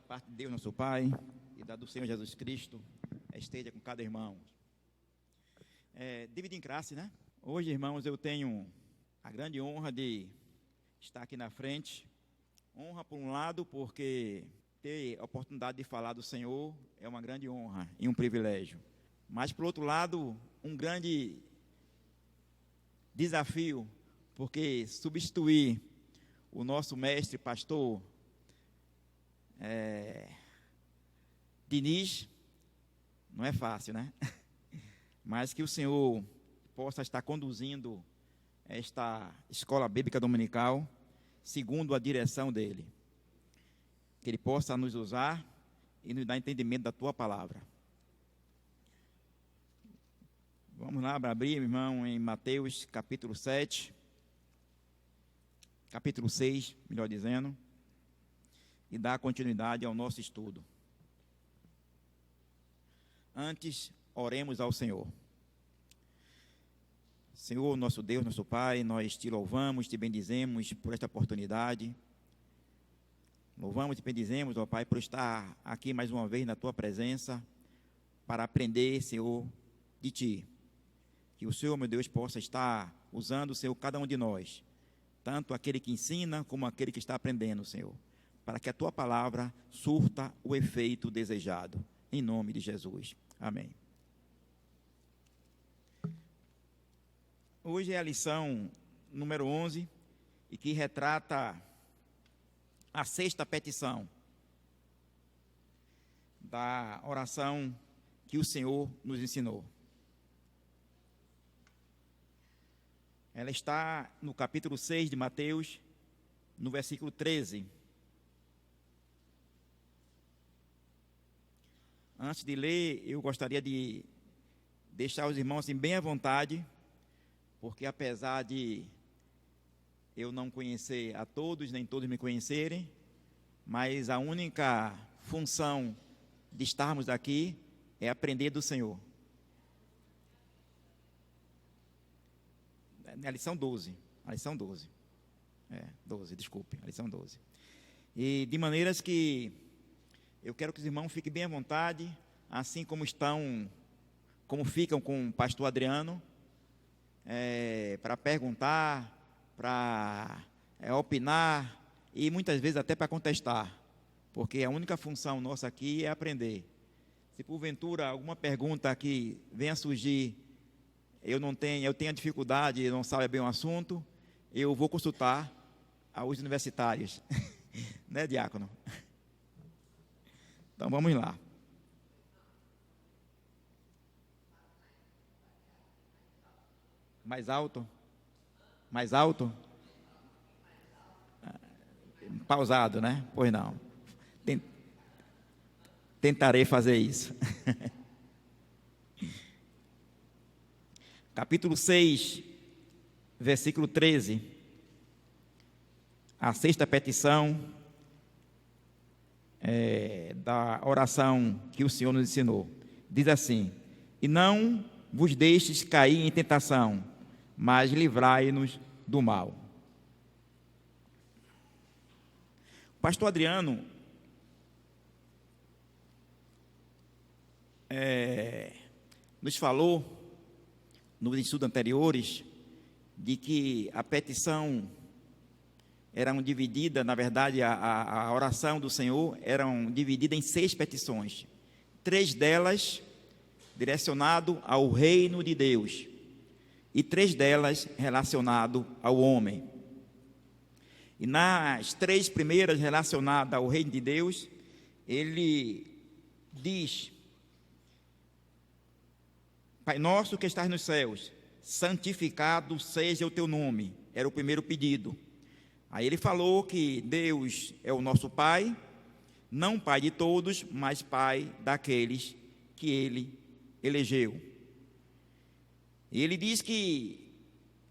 parte de Deus, nosso Pai, e da do Senhor Jesus Cristo, esteja com cada irmão. Divide em classe, né? Hoje, irmãos, eu tenho a grande honra de estar aqui na frente. Honra, por um lado, porque ter a oportunidade de falar do Senhor é uma grande honra e um privilégio. Mas, por outro lado, um grande desafio, porque substituir o nosso mestre, pastor Diniz, não é fácil, né? Mas que o Senhor possa estar conduzindo esta escola bíblica dominical segundo a direção dele. Que ele possa nos usar e nos dar entendimento da tua palavra. Vamos lá, abrir, irmão, em Mateus capítulo 7, capítulo 6, melhor dizendo, e dar continuidade ao nosso estudo. Antes, oremos ao Senhor. Senhor, nosso Deus, nosso Pai, nós te louvamos, te bendizemos por esta oportunidade. Louvamos e te bendizemos, ó Pai, por estar aqui mais uma vez na tua presença, para aprender, Senhor, de ti. Que o Senhor, meu Deus, possa estar usando, Senhor, cada um de nós, tanto aquele que ensina, como aquele que está aprendendo, Senhor, para que a tua palavra surta o efeito desejado. Em nome de Jesus. Amém. Hoje é a lição número 11, e que retrata a sexta petição da oração que o Senhor nos ensinou. Ela está no capítulo 6 de Mateus, no versículo 13. Antes de ler, eu gostaria de deixar os irmãos assim, bem à vontade, porque apesar de eu não conhecer a todos, nem todos me conhecerem, mas a única função de estarmos aqui é aprender do Senhor. A lição 12, a lição 12. 12, desculpe, a lição 12. E de maneiras que eu quero que os irmãos fiquem bem à vontade, assim como ficam com o pastor Adriano, para perguntar, para opinar e muitas vezes até para contestar, porque a única função nossa aqui é aprender. Se porventura alguma pergunta que venha a surgir, eu tenho dificuldade, eu não sabe bem o assunto, eu vou consultar aos universitários, né, diácono? Então vamos lá. Mais alto? Mais alto? Pausado, né? Pois não. Tentarei fazer isso. Capítulo 6, versículo 13. A sexta petição da oração que o Senhor nos ensinou. Diz assim: e não vos deixes cair em tentação, mas livrai-nos do mal. O pastor Adriano nos falou, nos estudos anteriores, de que a petição eram divididas, na verdade, a oração do Senhor eram dividida em 6 petições. 3 delas direcionado ao reino de Deus e 3 delas relacionado ao homem. E nas 3 primeiras relacionadas ao reino de Deus, ele diz: Pai nosso que estás nos céus, santificado seja o teu nome. Era o primeiro pedido. Aí ele falou que Deus é o nosso Pai, não Pai de todos, mas Pai daqueles que Ele elegeu. E ele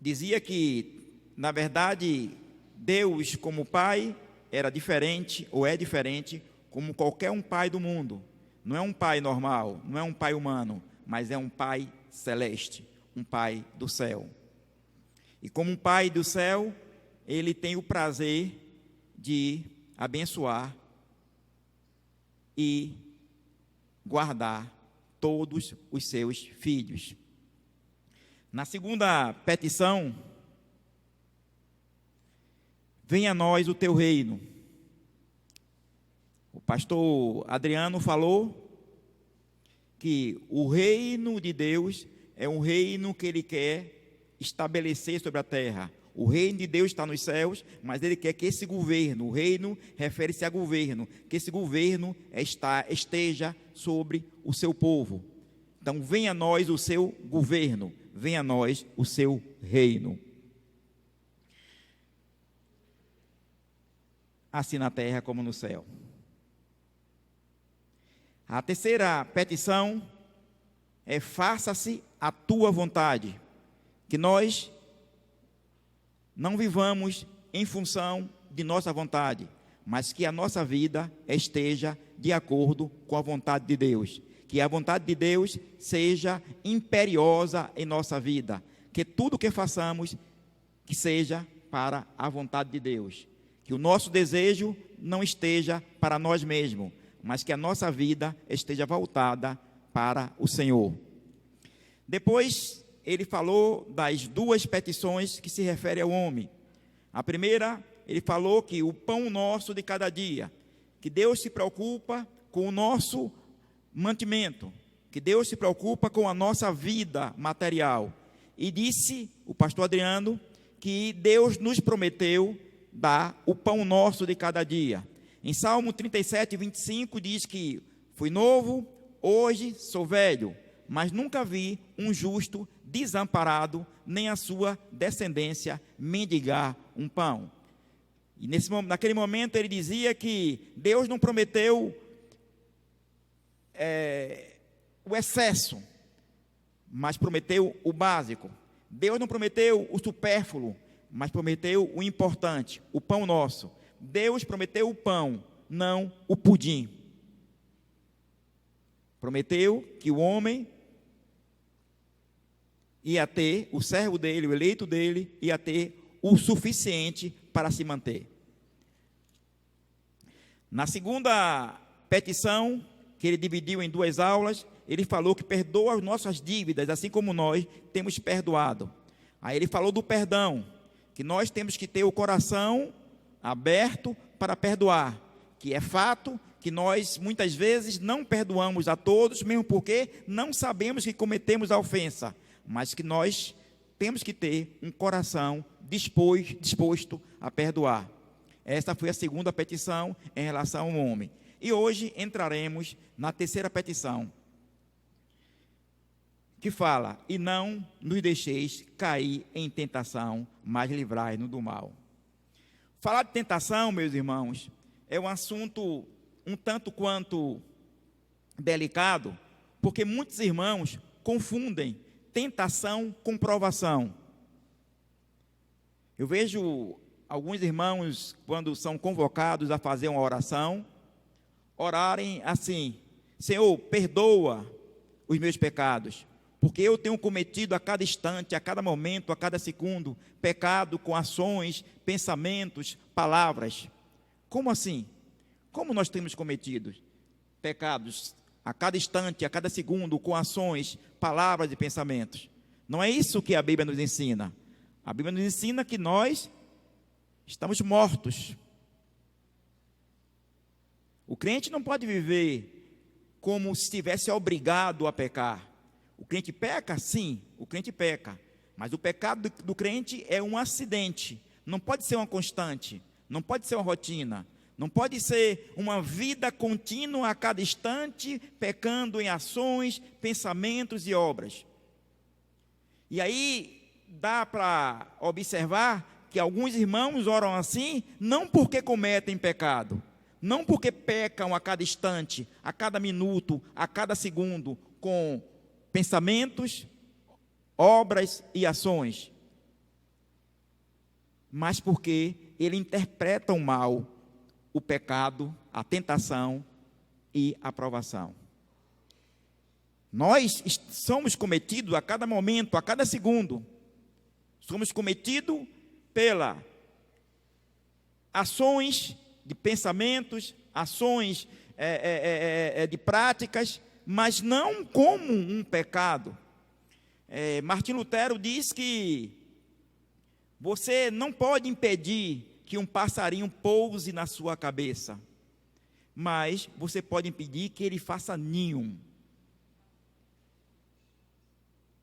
dizia que, na verdade, Deus como Pai era diferente, ou é diferente, como qualquer um pai do mundo. Não é um pai normal, não é um pai humano, mas é um Pai celeste, um Pai do céu. E como um Pai do céu, Ele tem o prazer de abençoar e guardar todos os seus filhos. Na segunda petição, venha a nós o teu reino. O pastor Adriano falou que o reino de Deus é um reino que ele quer estabelecer sobre a terra. O reino de Deus está nos céus, mas ele quer que esse governo, o reino refere-se a governo, que esse governo esteja sobre o seu povo. Então, venha a nós o seu governo, venha a nós o seu reino. Assim na terra como no céu. A terceira petição é: faça-se a tua vontade. Que nós não vivamos em função de nossa vontade, mas que a nossa vida esteja de acordo com a vontade de Deus. Que a vontade de Deus seja imperiosa em nossa vida. Que tudo o que façamos, que seja para a vontade de Deus. Que o nosso desejo não esteja para nós mesmos, mas que a nossa vida esteja voltada para o Senhor. Depois, ele falou das duas petições que se referem ao homem. A primeira, ele falou que o pão nosso de cada dia, que Deus se preocupa com o nosso mantimento, que Deus se preocupa com a nossa vida material. E disse o pastor Adriano que Deus nos prometeu dar o pão nosso de cada dia. Em Salmo 37, 25 diz que fui novo, hoje sou velho, mas nunca vi um justo desamparado, nem a sua descendência mendigar um pão. E naquele momento ele dizia que Deus não prometeu o excesso, mas prometeu o básico. Deus não prometeu o supérfluo, mas prometeu o importante, o pão nosso. Deus prometeu o pão, não o pudim. Prometeu que o homem ia ter, o servo dele, o eleito dele, ia ter o suficiente para se manter. Na segunda petição, que ele dividiu em duas aulas, ele falou que perdoa as nossas dívidas, assim como nós temos perdoado. Aí ele falou do perdão, que nós temos que ter o coração aberto para perdoar, que é fato que nós muitas vezes não perdoamos a todos, mesmo porque não sabemos que cometemos a ofensa, mas que nós temos que ter um coração disposto a perdoar. Essa foi a segunda petição em relação ao homem. E hoje entraremos na terceira petição, que fala: e não nos deixeis cair em tentação, mas livrai-nos do mal. Falar de tentação, meus irmãos, é um assunto um tanto quanto delicado, porque muitos irmãos confundem tentação com provação. Eu vejo alguns irmãos, quando são convocados a fazer uma oração, orarem assim: Senhor, perdoa os meus pecados, porque eu tenho cometido a cada instante, a cada momento, a cada segundo, pecado com ações, pensamentos, palavras. Como assim? Como nós temos cometido pecados a cada instante, a cada segundo, com ações, palavras e pensamentos? Não é isso que a Bíblia nos ensina. A Bíblia nos ensina que nós estamos mortos. O crente não pode viver como se estivesse obrigado a pecar. O crente peca? Sim, o crente peca. Mas o pecado do crente é um acidente. Não pode ser uma constante. Não pode ser uma rotina. Não pode ser uma vida contínua a cada instante, pecando em ações, pensamentos e obras. E aí dá para observar que alguns irmãos oram assim, não porque cometem pecado, não porque pecam a cada instante, a cada minuto, a cada segundo, com pensamentos, obras e ações, mas porque ele interpreta o mal, o pecado, a tentação e a provação. Nós somos cometidos a cada momento, a cada segundo, somos cometidos pelas ações de pensamentos, ações de práticas, mas não como um pecado. Martim Lutero diz que você não pode impedir que um passarinho pouse na sua cabeça, mas você pode impedir que ele faça ninho.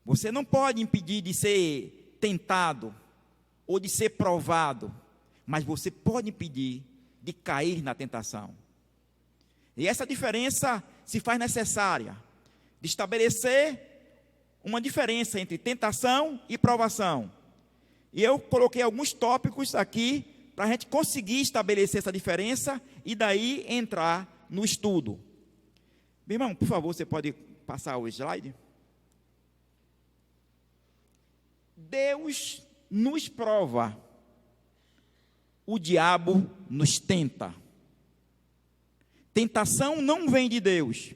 Você não pode impedir de ser tentado ou de ser provado, mas você pode impedir de cair na tentação. E essa diferença se faz necessária de estabelecer uma diferença entre tentação e provação. E eu coloquei alguns tópicos aqui para a gente conseguir estabelecer essa diferença e daí entrar no estudo. Meu irmão, por favor, você pode passar o slide? Deus nos prova, o diabo nos tenta. Tentação não vem de Deus.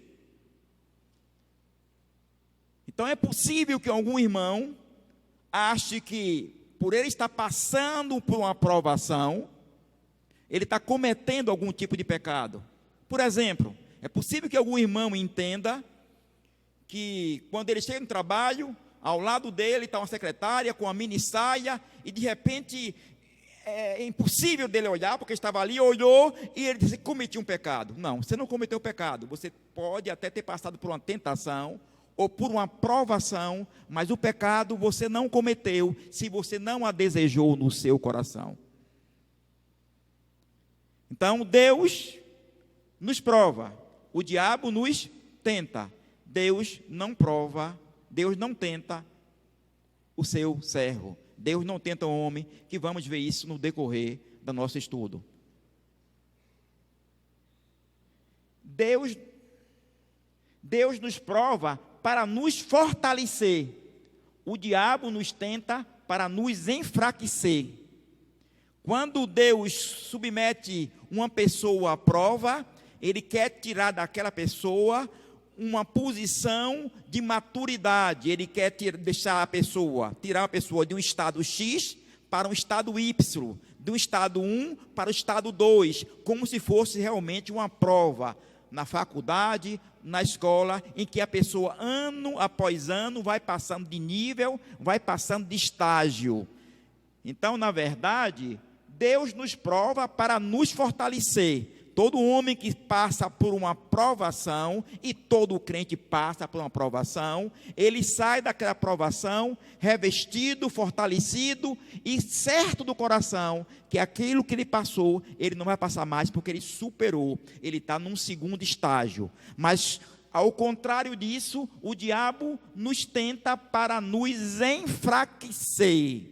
Então é possível que algum irmão ache que, por ele estar passando por uma provação, ele está cometendo algum tipo de pecado. Por exemplo, é possível que algum irmão entenda que quando ele chega no trabalho, ao lado dele está uma secretária com uma mini saia, e de repente é impossível dele olhar, porque estava ali, olhou, e ele disse: cometi um pecado. Não, você não cometeu pecado, você pode até ter passado por uma tentação, ou por uma provação, mas o pecado você não cometeu, se você não a desejou no seu coração. Então, Deus nos prova, o diabo nos tenta. Deus não prova, Deus não tenta o seu servo. Deus não tenta o homem, que vamos ver isso no decorrer do nosso estudo. Deus nos prova para nos fortalecer. O diabo nos tenta para nos enfraquecer. Quando Deus submete uma pessoa à prova, Ele quer tirar daquela pessoa uma posição de maturidade. Ele quer tirar a pessoa de um estado X para um estado Y, de um estado 1 para o estado 2, como se fosse realmente uma prova na faculdade, na escola, em que a pessoa, ano após ano, vai passando de nível, vai passando de estágio. Então, na verdade, Deus nos prova para nos fortalecer. Todo homem que passa por uma provação, e todo crente passa por uma provação, ele sai daquela provação revestido, fortalecido e certo do coração que aquilo que ele passou, ele não vai passar mais, porque ele superou, ele está num segundo estágio. Mas, ao contrário disso, o diabo nos tenta para nos enfraquecer,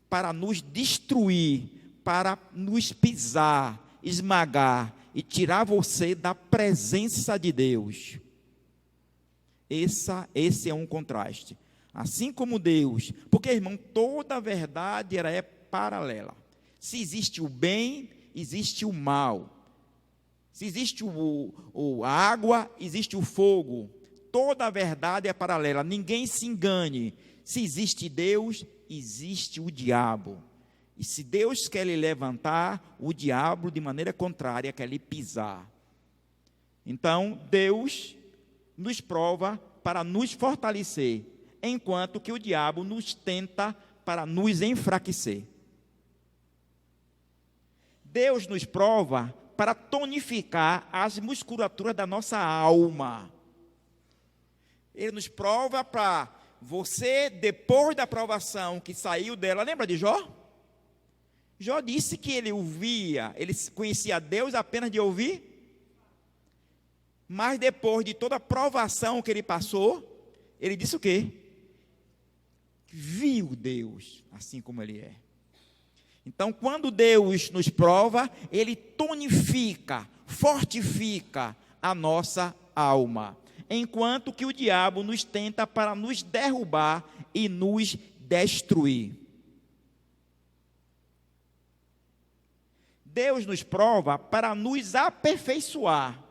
para nos destruir, para nos pisar, esmagar e tirar você da presença de Deus. Esse é um contraste. Assim como Deus, porque, irmão, toda a verdade é paralela. Se existe o bem, existe o mal. Se existe a água, existe o fogo. Toda a verdade é paralela. Ninguém se engane. Se existe Deus, existe o diabo. E se Deus quer lhe levantar, o diabo, de maneira contrária, quer lhe pisar. Então, Deus nos prova para nos fortalecer, enquanto que o diabo nos tenta para nos enfraquecer. Deus nos prova para tonificar as musculaturas da nossa alma. Ele nos prova para você, depois da provação que saiu dela, lembra de Jó? Jó disse que ele conhecia Deus apenas de ouvir, mas depois de toda a provação que ele passou, ele disse o quê? Viu Deus assim como ele é. Então, quando Deus nos prova, ele tonifica, fortifica a nossa alma, enquanto que o diabo nos tenta para nos derrubar e nos destruir. Deus nos prova para nos aperfeiçoar,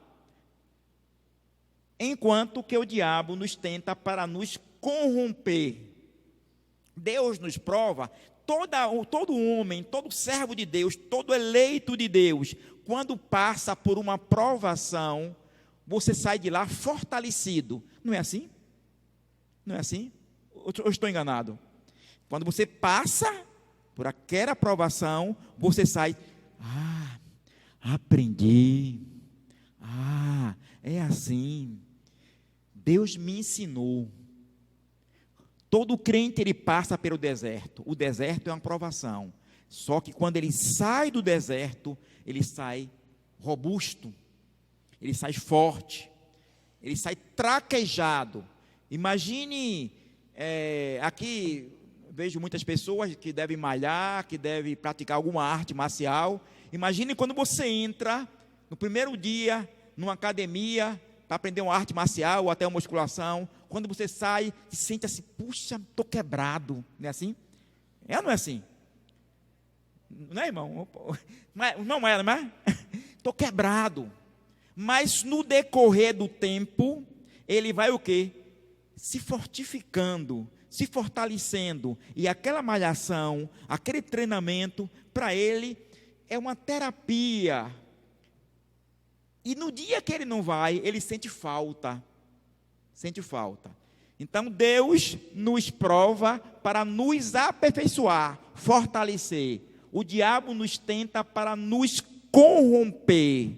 enquanto que o diabo nos tenta para nos corromper. Deus nos prova, todo homem, todo servo de Deus, todo eleito de Deus, quando passa por uma provação, você sai de lá fortalecido. Não é assim? Não é assim? Ou estou enganado? Quando você passa por aquela provação, você sai, aprendi. É assim. Deus me ensinou. Todo crente, ele passa pelo deserto. O deserto é uma provação. Só que quando ele sai do deserto, ele sai robusto, ele sai forte, ele sai traquejado. Imagine, aqui vejo muitas pessoas que devem malhar, que devem praticar alguma arte marcial. Imagine quando você entra no primeiro dia numa academia para aprender uma arte marcial ou até uma musculação. Quando você sai, se sente assim, puxa, estou quebrado. Não é assim? É ou não é assim? Não é, irmão? Não é, não é? Estou quebrado. Mas no decorrer do tempo, ele vai o quê? Se fortificando, se fortalecendo. E aquela malhação, aquele treinamento, para ele é uma terapia. E no dia que ele não vai, ele sente falta. Sente falta. Então Deus nos prova para nos aperfeiçoar, fortalecer. O diabo nos tenta para nos corromper,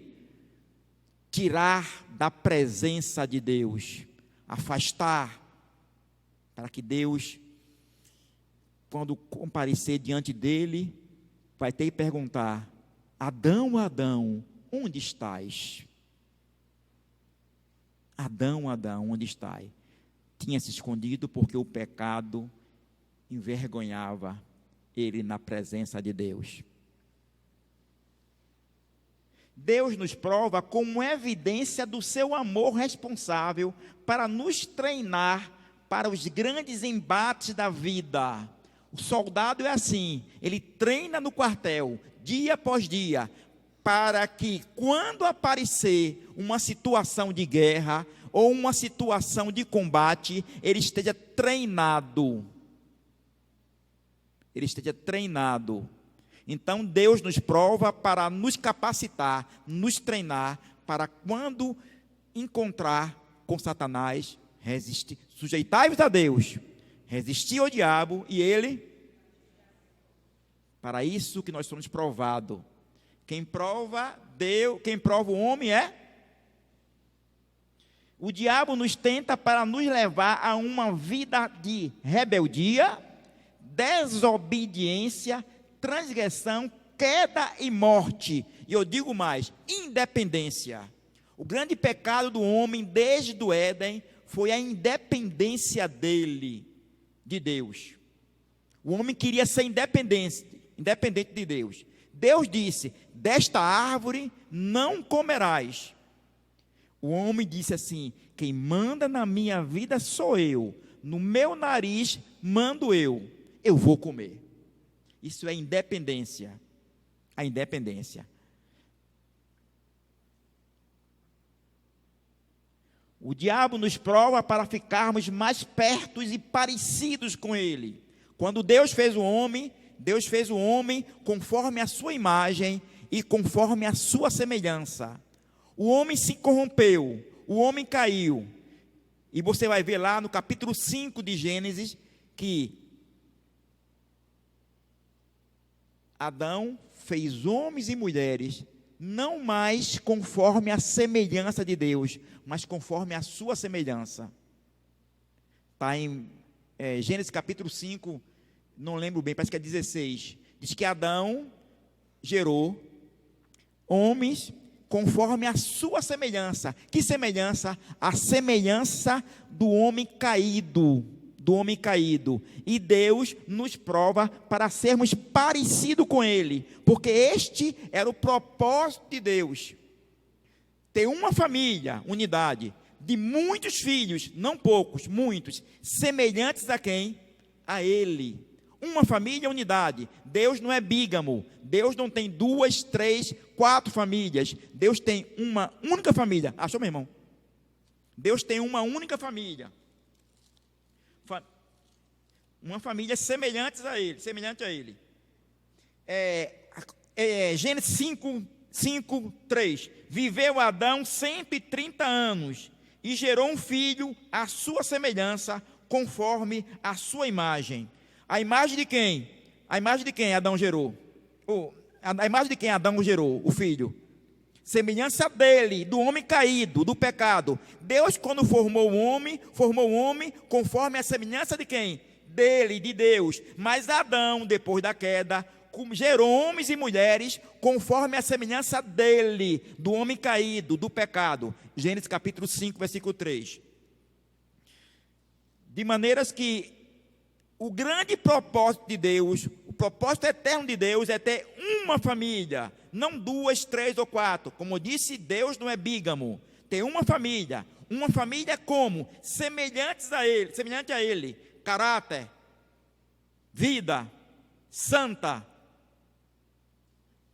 tirar da presença de Deus, afastar, para que Deus, quando comparecer diante dele, vai ter que perguntar: Adão, Adão, onde estás? Adão, Adão, onde estás? Tinha se escondido porque o pecado envergonhava ele na presença de Deus. Deus nos prova como evidência do seu amor responsável para nos treinar para os grandes embates da vida. O soldado é assim, ele treina no quartel, dia após dia, para que quando aparecer uma situação de guerra ou uma situação de combate, ele esteja treinado. Ele esteja treinado. Então Deus nos prova para nos capacitar, nos treinar, para quando encontrar com Satanás, resistir. Sujeitai-vos a Deus, resistir ao diabo e ele. Para isso que nós somos provados. Quem prova Deus, quem prova o homem é. O diabo nos tenta para nos levar a uma vida de rebeldia, desobediência, transgressão, queda e morte. E eu digo mais, independência. O grande pecado do homem desde o Éden foi a independência dele, de Deus. O homem queria ser independente de Deus. Deus disse: desta árvore não comerás. O homem disse assim: quem manda na minha vida sou eu, no meu nariz mando eu vou comer. Isso é independência. A independência. O diabo nos prova para ficarmos mais perto e parecidos com ele. Quando Deus fez o homem conforme a sua imagem e conforme a sua semelhança. O homem se corrompeu, o homem caiu. E você vai ver lá no capítulo 5 de Gênesis que Adão fez homens e mulheres, não mais conforme a semelhança de Deus, mas conforme a sua semelhança. Está em Gênesis capítulo 5, não lembro bem, parece que é 16. Diz que Adão gerou homens conforme a sua semelhança. Que semelhança? A semelhança do homem caído. E Deus nos prova para sermos parecidos com Ele, porque este era o propósito de Deus. Ter uma família, unidade, de muitos filhos, não poucos, muitos, semelhantes a quem? A Ele. Uma família, unidade. Deus não é bígamo. Deus não tem 2, 3, 4 famílias. Deus tem uma única família. Achou, meu irmão? Deus tem uma única família. Uma família semelhante a Ele. Gênesis 5, 5:3. Viveu Adão 130 anos e gerou um filho à sua semelhança, conforme a sua imagem. A imagem de quem? A imagem de quem Adão gerou? A imagem de quem Adão gerou? O filho. Semelhança dele, do homem caído, do pecado. Deus, quando formou o homem conforme a semelhança de quem? Dele, de Deus. Mas Adão, depois da queda, gerou homens e mulheres conforme a semelhança dele, do homem caído, do pecado. Gênesis capítulo 5, versículo 3. De maneiras que o grande propósito de Deus, o propósito eterno de Deus é ter uma família, não 2, 3 ou 4. Como eu disse, Deus não é bígamo. Ter uma família como? Semelhante a Ele. Caráter, vida, santa.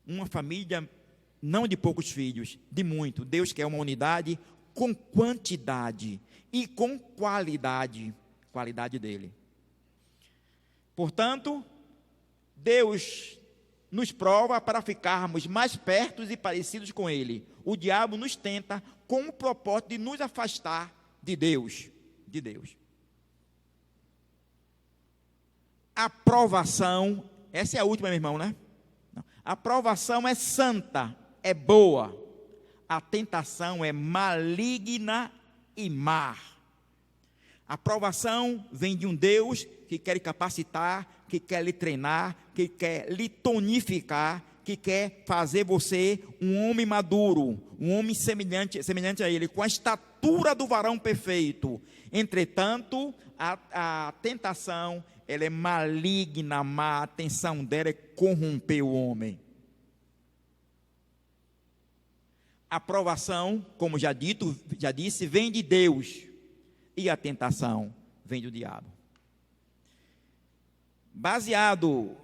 Uma família não de poucos filhos, de muito. Deus quer uma unidade com quantidade e com qualidade dele. Portanto, Deus nos prova para ficarmos mais perto e parecidos com Ele. O diabo nos tenta com o propósito de nos afastar de Deus. A provação, essa é a última, meu irmão, né? A provação é santa, é boa. A tentação é maligna e má. A provação vem de um Deus que quer lhe capacitar, que quer lhe treinar, que quer lhe tonificar, que quer fazer você um homem maduro, um homem semelhante a Ele, com a estatura do varão perfeito. Entretanto, a tentação, ela é maligna, má, a atenção dela é corromper o homem. A provação, como já disse, vem de Deus, e a tentação vem do diabo. Baseado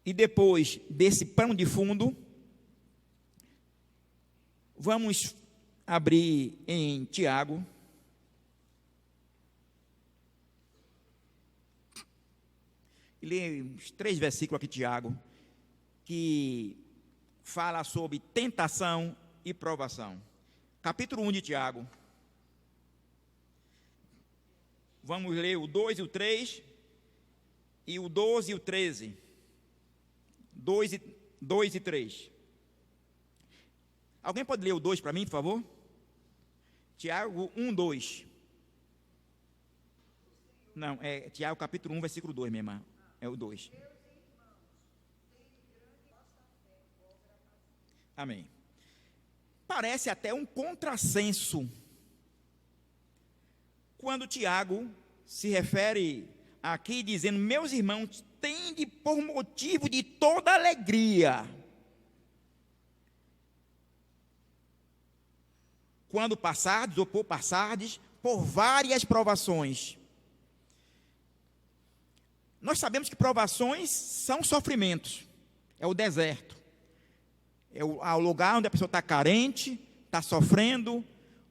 e depois desse pano de fundo, vamos abrir em Tiago. E ler uns 3 versículos aqui, Tiago, que fala sobre tentação e provação. Capítulo 1 de Tiago. Vamos ler o 2 e o 3, e o 12 e o 13. 2 e 3. Alguém pode ler o 2 para mim, por favor? Tiago 1, 2. Não, é Tiago capítulo 1, versículo 2, minha irmã. É o 2. Amém. Parece até um contrassenso quando Tiago se refere aqui dizendo: meus irmãos, tende por motivo de toda alegria quando passardes ou por passardes por várias provações. Nós sabemos que provações são sofrimentos, é o deserto, é o lugar onde a pessoa está carente, está sofrendo,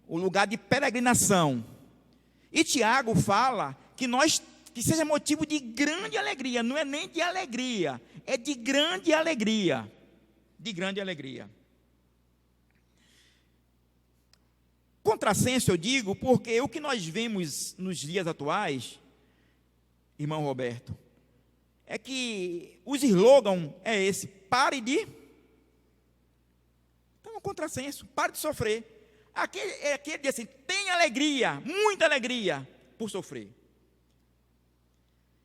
o lugar de peregrinação. E Tiago fala que seja motivo de grande alegria, não é nem de alegria, é de grande alegria, Contrassenso eu digo, porque o que nós vemos nos dias atuais, irmão Roberto, é que os slogans é esse: pare de... Então é um contrassenso, pare de sofrer. Aquele diz assim: tem alegria, muita alegria por sofrer.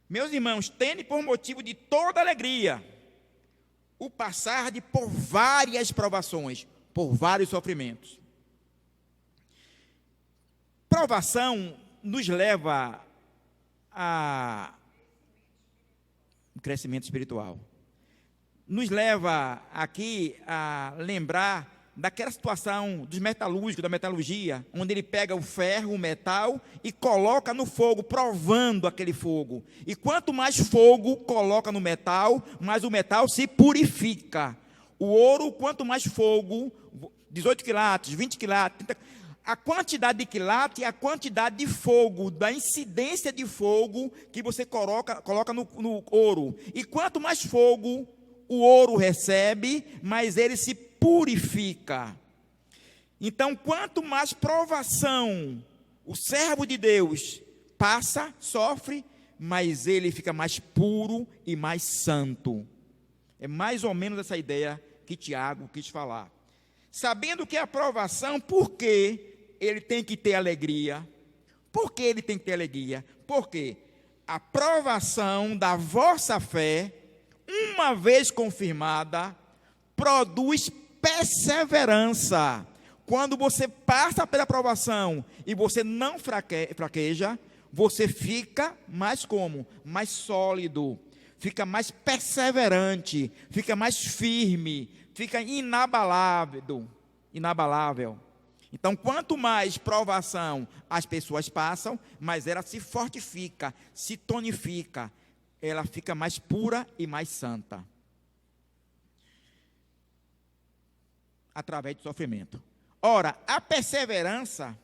Meus irmãos, tende por motivo de toda alegria o passar de por várias provações, por vários sofrimentos. Provação nos leva a um crescimento espiritual. Nos leva aqui a lembrar daquela situação dos metalúrgicos, da metalurgia, onde ele pega o ferro, o metal, e coloca no fogo, provando aquele fogo. E quanto mais fogo coloca no metal, mais o metal se purifica. O ouro, quanto mais fogo, 18 quilates, 20 quilates, 30, a quantidade de quilates e a quantidade de fogo, da incidência de fogo que você coloca no ouro. E quanto mais fogo o ouro recebe, mas ele se purifica. Então, quanto mais provação o servo de Deus passa, sofre, mas ele fica mais puro e mais santo. É mais ou menos essa ideia que Tiago quis falar. Sabendo que a provação, por que ele tem que ter alegria? Por que ele tem que ter alegria? Porque a provação da vossa fé, uma vez confirmada, produz perseverança. Quando você passa pela provação e você não fraqueja, você fica mais como? Mais sólido, fica mais perseverante, fica mais firme, fica inabalável. Então, quanto mais provação as pessoas passam, mais ela se fortifica, se tonifica, ela fica mais pura e mais santa. Através do sofrimento. Ora, a perseverança,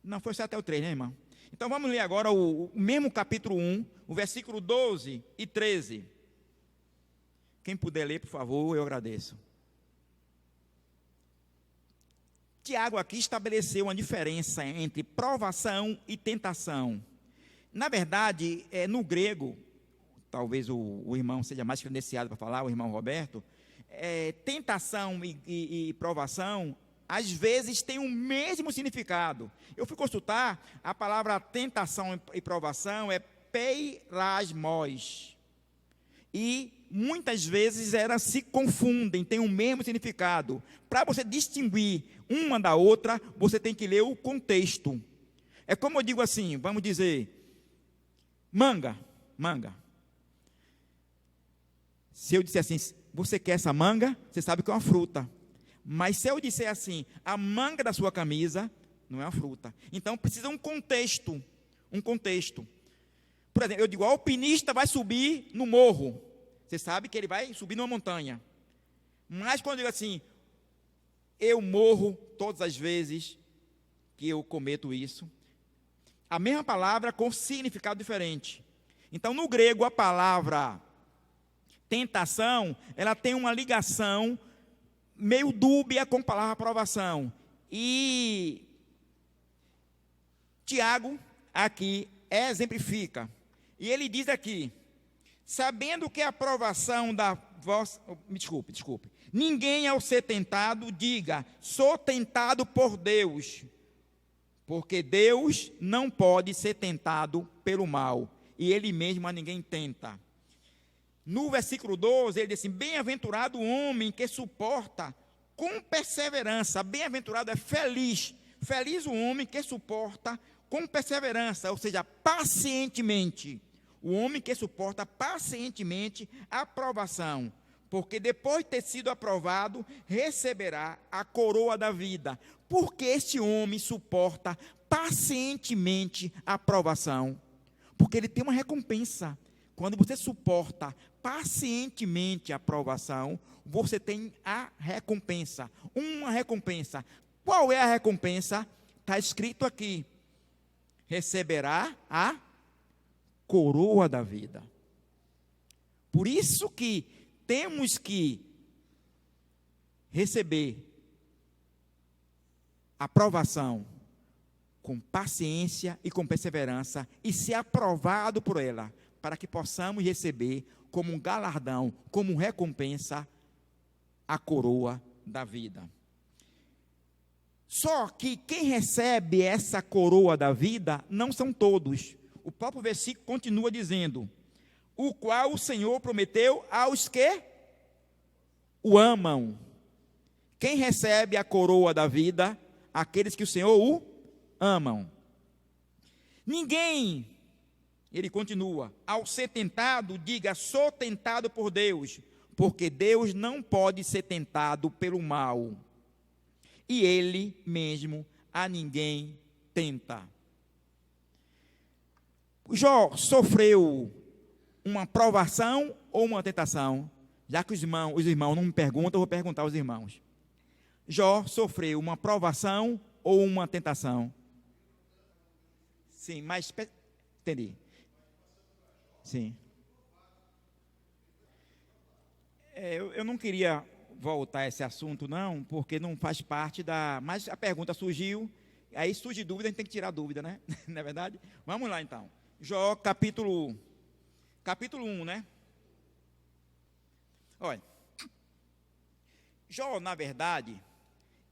não foi só até o 3, né, irmão? Então vamos ler agora o mesmo capítulo 1, o versículo 12 e 13. Quem puder ler, por favor, eu agradeço. Tiago aqui estabeleceu uma diferença entre provação e tentação. Na verdade, no grego, talvez o irmão seja mais credenciado para falar, o irmão Roberto, tentação e provação, às vezes tem o mesmo significado. Eu fui consultar, a palavra tentação e provação é peirasmos. E muitas vezes elas se confundem, tem o mesmo significado. Para você distinguir uma da outra, você tem que ler o contexto. É como eu digo assim, vamos dizer, manga. Se eu disser assim, você quer essa manga? Você sabe que é uma fruta. Mas se eu disser assim, a manga da sua camisa, não é uma fruta. Então precisa um contexto. Por exemplo, eu digo, o alpinista vai subir no morro. Você sabe que ele vai subir numa montanha. Mas quando eu digo assim, eu morro todas as vezes que eu cometo isso, a mesma palavra com significado diferente. Então, no grego, a palavra tentação, ela tem uma ligação meio dúbia com a palavra provação. E Tiago aqui exemplifica. E ele diz aqui, sabendo que a provação da vossa... Desculpe. Ninguém ao ser tentado diga, sou tentado por Deus. Porque Deus não pode ser tentado pelo mal. E Ele mesmo a ninguém tenta. No versículo 12, ele diz assim, bem-aventurado o homem que suporta com perseverança. Bem-aventurado é feliz. Feliz o homem que suporta com perseverança, ou seja, pacientemente. O homem que suporta pacientemente a provação, porque depois de ter sido aprovado, receberá a coroa da vida. Porque este homem suporta pacientemente a provação? Porque ele tem uma recompensa. Quando você suporta pacientemente a provação, você tem a recompensa. Uma recompensa. Qual é a recompensa? Está escrito aqui. Receberá a coroa da vida. Por isso que temos que receber a aprovação com paciência e com perseverança e ser aprovado por ela, para que possamos receber como um galardão, como recompensa, a coroa da vida. Só que quem recebe essa coroa da vida não são todos. O próprio versículo continua dizendo, o qual o Senhor prometeu aos que o amam. Quem recebe a coroa da vida? Aqueles que o Senhor o amam. Ninguém, ele continua, ao ser tentado, diga, sou tentado por Deus, porque Deus não pode ser tentado pelo mal, e Ele mesmo a ninguém tenta. Jó sofreu uma provação ou uma tentação? Já que os irmãos não me perguntam, eu vou perguntar aos irmãos. Jó sofreu uma provação ou uma tentação? Sim, mas... Entendi. Sim. Eu não queria voltar a esse assunto, não, porque não faz parte da... Mas a pergunta surgiu, aí surge dúvida, a gente tem que tirar a dúvida, né? Não é verdade? Vamos lá, então. Jó, capítulo 1, né? Olha, Jó, na verdade,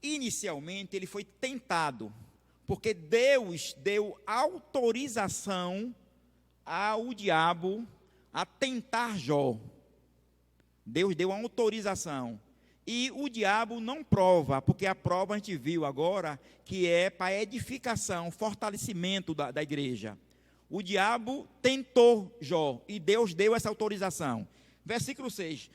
inicialmente ele foi tentado, porque Deus deu autorização ao diabo a tentar Jó. Deus deu uma autorização. E o diabo não prova, porque a prova a gente viu agora que é para edificação, fortalecimento da igreja. O diabo tentou Jó e Deus deu essa autorização. Versículo 6.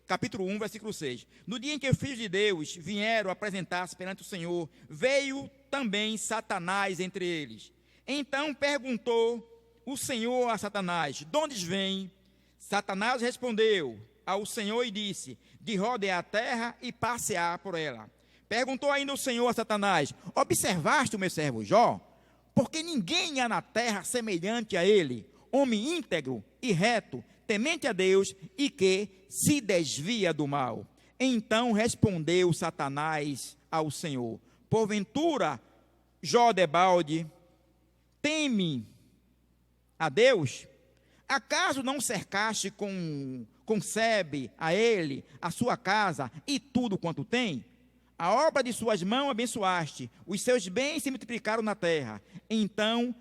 Capítulo 1, versículo 6. No dia em que os filhos de Deus vieram apresentar-se perante o Senhor, veio também Satanás entre eles. Então perguntou o Senhor a Satanás: de onde vem? Satanás respondeu ao Senhor e disse: de rodear a terra e passear por ela. Perguntou ainda o Senhor a Satanás: observaste o meu servo Jó? Porque ninguém há na terra semelhante a ele, homem íntegro e reto, temente a Deus e que se desvia do mal. Então respondeu Satanás ao Senhor: porventura, Jó debalde, teme a Deus? Acaso não cercaste com sebe a ele, a sua casa e tudo quanto tem? A obra de suas mãos abençoaste, os seus bens se multiplicaram na terra. Então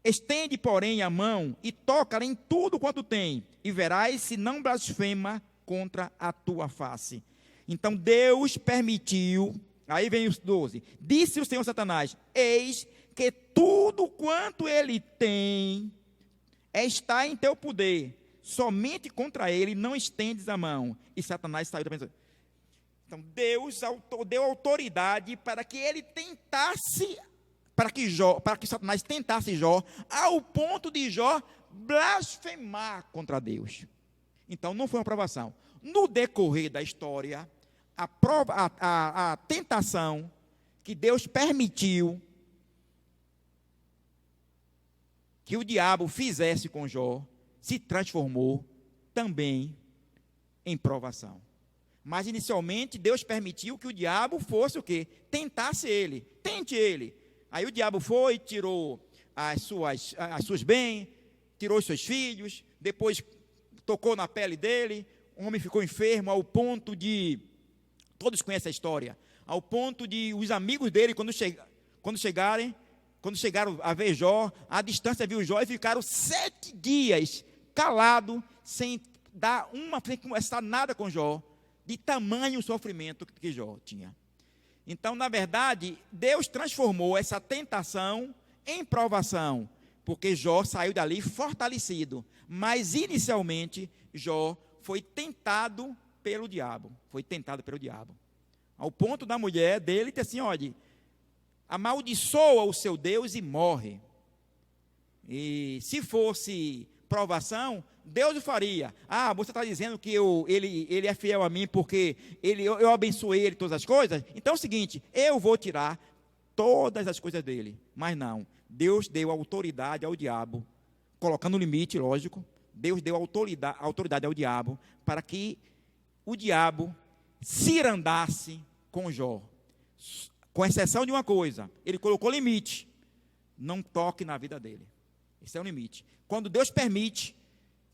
estende, porém, a mão e toca em tudo quanto tem, e verás se não blasfema contra a tua face. Então Deus permitiu, aí vem os 12, disse o Senhor a Satanás: eis que tudo quanto ele tem está em teu poder, somente contra ele não estendes a mão. E Satanás saiu da presença. Então Deus deu autoridade para que ele tentasse, para que Satanás tentasse Jó, ao ponto de Jó blasfemar contra Deus. Então não foi uma provação. No decorrer da história, a tentação que Deus permitiu que o diabo fizesse com Jó, se transformou também em provação. Mas inicialmente Deus permitiu que o diabo fosse o quê? Tentasse ele, tente ele. Aí o diabo foi, tirou as suas bens, tirou os seus filhos, depois tocou na pele dele, o homem ficou enfermo ao ponto de, todos conhecem a história, ao ponto de os amigos dele, quando chegaram a ver Jó, à distância viu Jó e ficaram 7 dias calados, sem conversar nada com Jó, de tamanho sofrimento que Jó tinha. Então, na verdade, Deus transformou essa tentação em provação, porque Jó saiu dali fortalecido, mas inicialmente Jó foi tentado pelo diabo, ao ponto da mulher dele ter assim: olha, amaldiçoa o seu Deus e morre. E se fosse provação, Deus o faria. Ah, você está dizendo que ele é fiel a mim porque eu abençoei ele todas as coisas? Então é o seguinte, eu vou tirar todas as coisas dele. Mas não, Deus deu autoridade ao diabo, colocando limite, lógico. Deus deu autoridade ao diabo para que o diabo cirandasse com Jó. Com exceção de uma coisa, ele colocou limite: não toque na vida dele. Esse é o limite. Quando Deus permite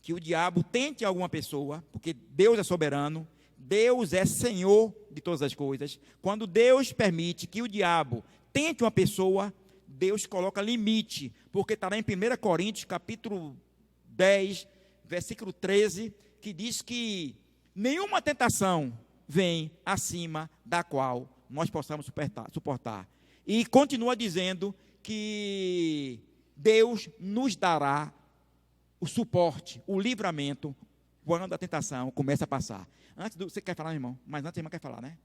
que o diabo tente alguma pessoa, porque Deus é soberano, Deus é Senhor de todas as coisas. Quando Deus permite que o diabo tente uma pessoa, Deus coloca limite, porque está lá em 1 Coríntios, capítulo 10, versículo 13, que diz que nenhuma tentação vem acima da qual nós possamos suportar. E continua dizendo que Deus nos dará o suporte, o livramento, quando a tentação começa a passar. Você quer falar, irmão? Mas antes a irmã quer falar, né?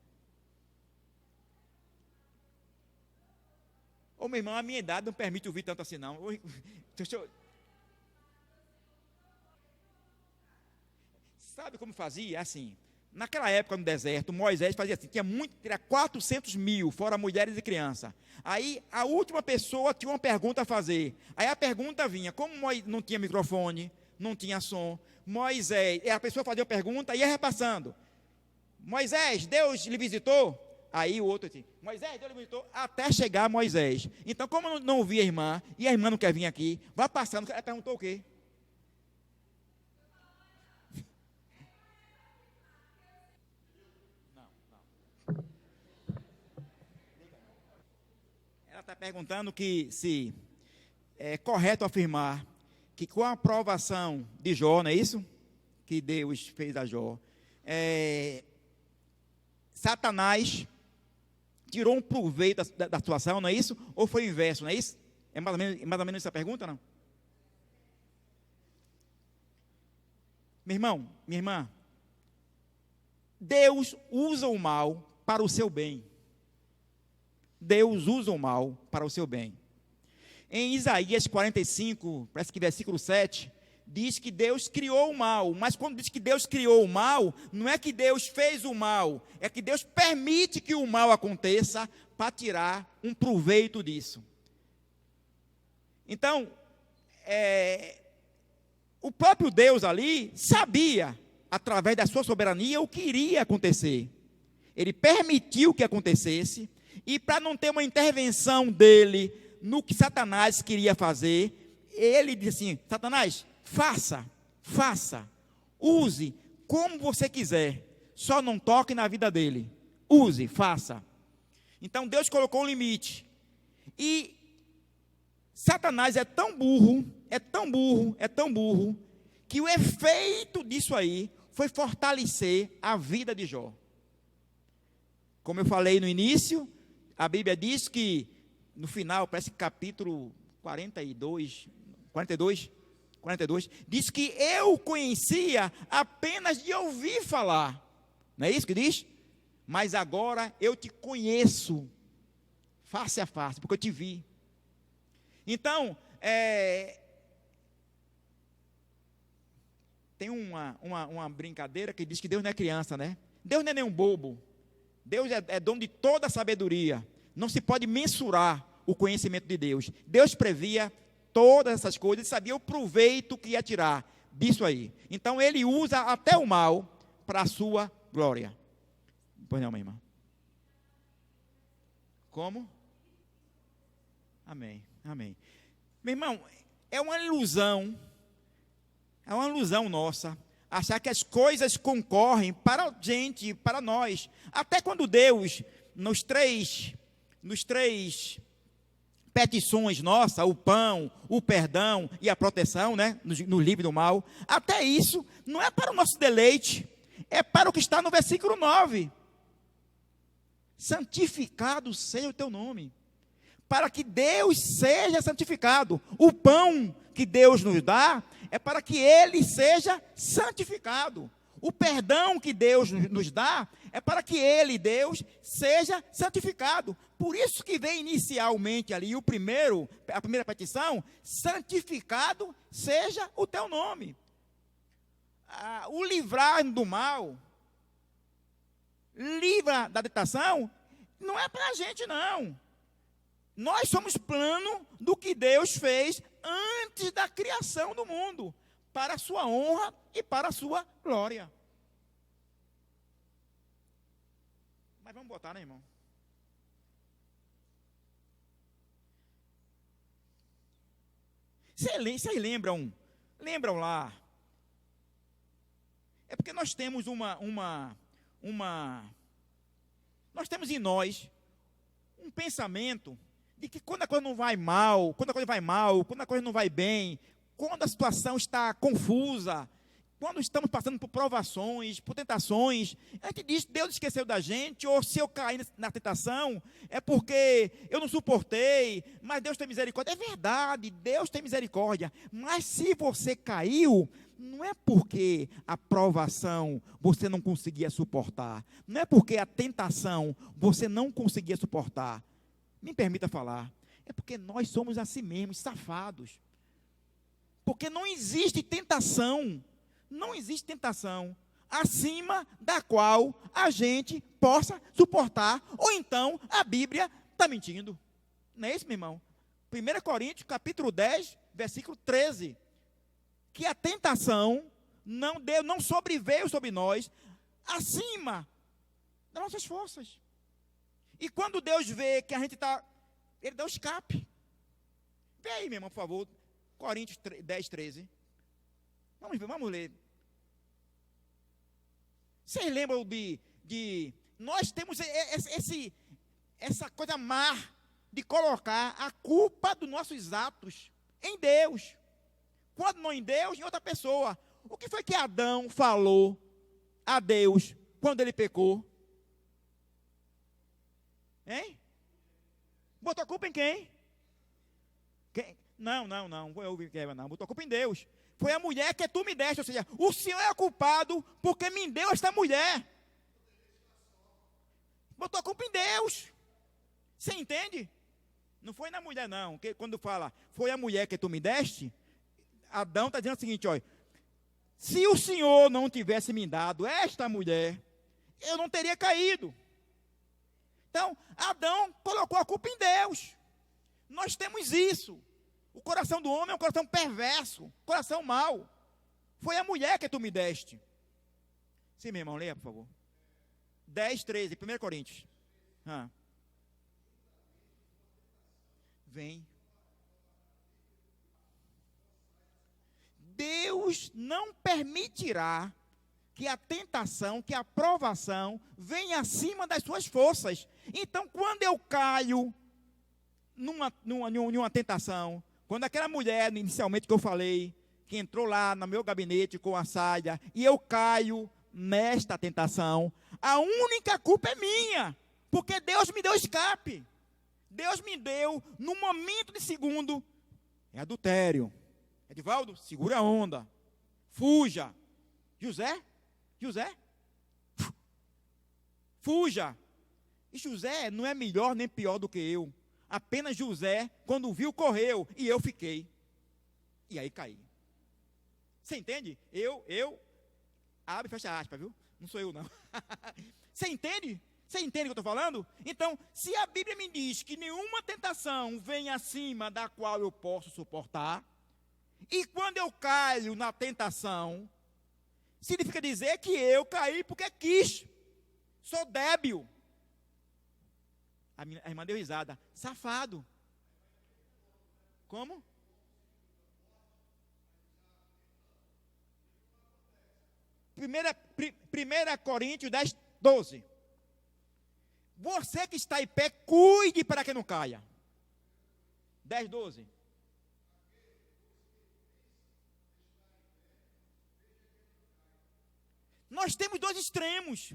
Ô, meu irmão, a minha idade não permite ouvir tanto assim, não. Sabe como fazia? Assim, naquela época no deserto, Moisés fazia assim, tinha 400 mil, fora mulheres e crianças. Aí a última pessoa tinha uma pergunta a fazer. Aí a pergunta vinha, como não tinha microfone, não tinha som. Moisés, a pessoa fazia uma pergunta e ia repassando. Moisés, Deus lhe visitou? Aí o outro assim, Moisés, Deus lhe visitou, até chegar a Moisés. Então, como eu não ouvi a irmã, e a irmã não quer vir aqui, vai passando, ela perguntou o quê? Ela está perguntando que se é correto afirmar que com a aprovação de Jó, não é isso? Que Deus fez a Jó. Satanás tirou um proveito da situação, não é isso? Ou foi o inverso, não é isso? É mais ou menos essa pergunta, não? Meu irmão, minha irmã, Deus usa o mal para o seu bem. Deus usa o mal para o seu bem. Em Isaías 45, parece que versículo 7, diz que Deus criou o mal, mas quando diz que Deus criou o mal, não é que Deus fez o mal, é que Deus permite que o mal aconteça para tirar um proveito disso. Então, o próprio Deus ali sabia, através da sua soberania, o que iria acontecer. Ele permitiu que acontecesse, e para não ter uma intervenção dele no que Satanás queria fazer, ele disse assim, Satanás, faça, use como você quiser, só não toque na vida dele, use, faça. Então Deus colocou um limite, e Satanás é tão burro, que o efeito disso aí foi fortalecer a vida de Jó. Como eu falei no início, a Bíblia diz que no final, parece que capítulo 42, diz que eu conhecia apenas de ouvir falar. Não é isso que diz? Mas agora eu te conheço, face a face, porque eu te vi. Então, tem uma brincadeira que diz que Deus não é criança, né? Deus não é nenhum bobo. Deus é dono de toda a sabedoria. Não se pode mensurar o conhecimento de Deus. Deus previa todas essas coisas e sabia o proveito que ia tirar disso aí. Então ele usa até o mal para a sua glória. Pois não, minha irmã? Como? Amém. Meu irmão, é uma ilusão nossa achar que as coisas concorrem para a gente, para nós. Até quando Deus, nos três petições nossas, o pão, o perdão e a proteção, né, no livre do mal, até isso não é para o nosso deleite, é para o que está no versículo 9. Santificado seja o teu nome, para que Deus seja santificado. O pão que Deus nos dá é para que Ele seja santificado. O perdão que Deus nos dá é para que Ele, Deus, seja santificado. Por isso que vem inicialmente ali a primeira petição, santificado seja o teu nome. O livrar do mal, livra da tentação, não é para a gente não. Nós somos plano do que Deus fez antes da criação do mundo, para a sua honra e para a sua glória. Mas vamos botar, né, irmão? Vocês lembram lá? É porque nós temos nós temos em nós um pensamento de que quando a coisa não vai mal, quando a coisa não vai bem, quando a situação está confusa, quando estamos passando por provações, por tentações, a gente diz, Deus esqueceu da gente, ou se eu cair na tentação, é porque eu não suportei, mas Deus tem misericórdia. É verdade, Deus tem misericórdia, mas se você caiu, não é porque a provação você não conseguia suportar, não é porque a tentação você não conseguia suportar. Me permita falar, é porque nós somos assim mesmo, safados. Porque não existe tentação acima da qual a gente possa suportar, ou então a Bíblia está mentindo. Não é isso, meu irmão? 1 Coríntios, capítulo 10, versículo 13, que a tentação não sobreveio sobre nós acima das nossas forças. E quando Deus vê que a gente está, Ele dá o escape. Vê aí, meu irmão, por favor, Coríntios 10, 13. Vamos ler. Vocês lembram de nós temos essa coisa má de colocar a culpa dos nossos atos em Deus. Quando não em Deus, em outra pessoa. O que foi que Adão falou a Deus quando ele pecou? Hein? Botou a culpa em quem? Não. Botou a culpa em Deus. Foi a mulher que tu me deste. Ou seja, o Senhor é culpado porque me deu esta mulher. Botou a culpa em Deus. Você entende? Não foi na mulher, não. Que quando fala, foi a mulher que tu me deste, Adão está dizendo o seguinte, olha, se o Senhor não tivesse me dado esta mulher, eu não teria caído. Então, Adão colocou a culpa em Deus. Nós temos isso. O coração do homem é um coração perverso, coração mau. Foi a mulher que tu me deste. Sim, meu irmão, leia, por favor. 10, 13, 1 Coríntios. Vem. Deus não permitirá que a tentação, que a provação venha acima das suas forças. Então, quando eu caio numa tentação, quando aquela mulher, inicialmente que eu falei, que entrou lá no meu gabinete com a saia, e eu caio nesta tentação, a única culpa é minha, porque Deus me deu escape. Deus me deu, num momento de segundo, é adultério. Edivaldo, segura a onda. Fuja. José, fuja. E José não é melhor nem pior do que eu. Apenas José, quando viu, correu. E eu fiquei. E aí caí. Você entende? Abre e fecha aspas, viu? Não sou eu, não. Você entende? Você entende o que eu estou falando? Então, se a Bíblia me diz que nenhuma tentação vem acima da qual eu posso suportar, e quando eu caio na tentação, significa dizer que eu caí porque quis. Sou débil. A irmã deu risada. Safado. Como? Primeira Coríntios 10, 12. Você que está em pé, cuide para que não caia. 10, 12. Nós temos dois extremos.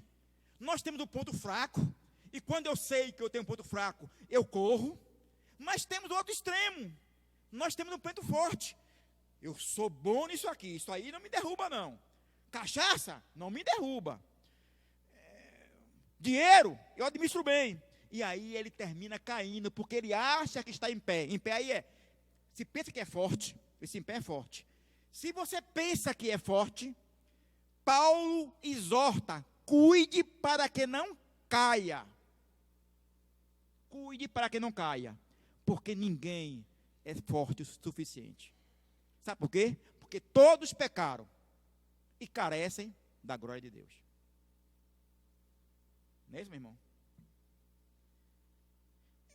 Nós temos o ponto fraco. E quando eu sei que eu tenho um ponto fraco, eu corro. Mas temos o outro extremo. Nós temos um ponto forte. Eu sou bom nisso aqui. Isso aí não me derruba, não. Cachaça não me derruba. Dinheiro, eu administro bem. E aí ele termina caindo, porque ele acha que está em pé. Em pé aí se pensa que é forte, esse em pé é forte. Se você pensa que é forte, Paulo exorta, cuide para que não caia. Cuide para que não caia. Porque ninguém é forte o suficiente. Sabe por quê? Porque todos pecaram e carecem da glória de Deus. Não é isso, meu irmão?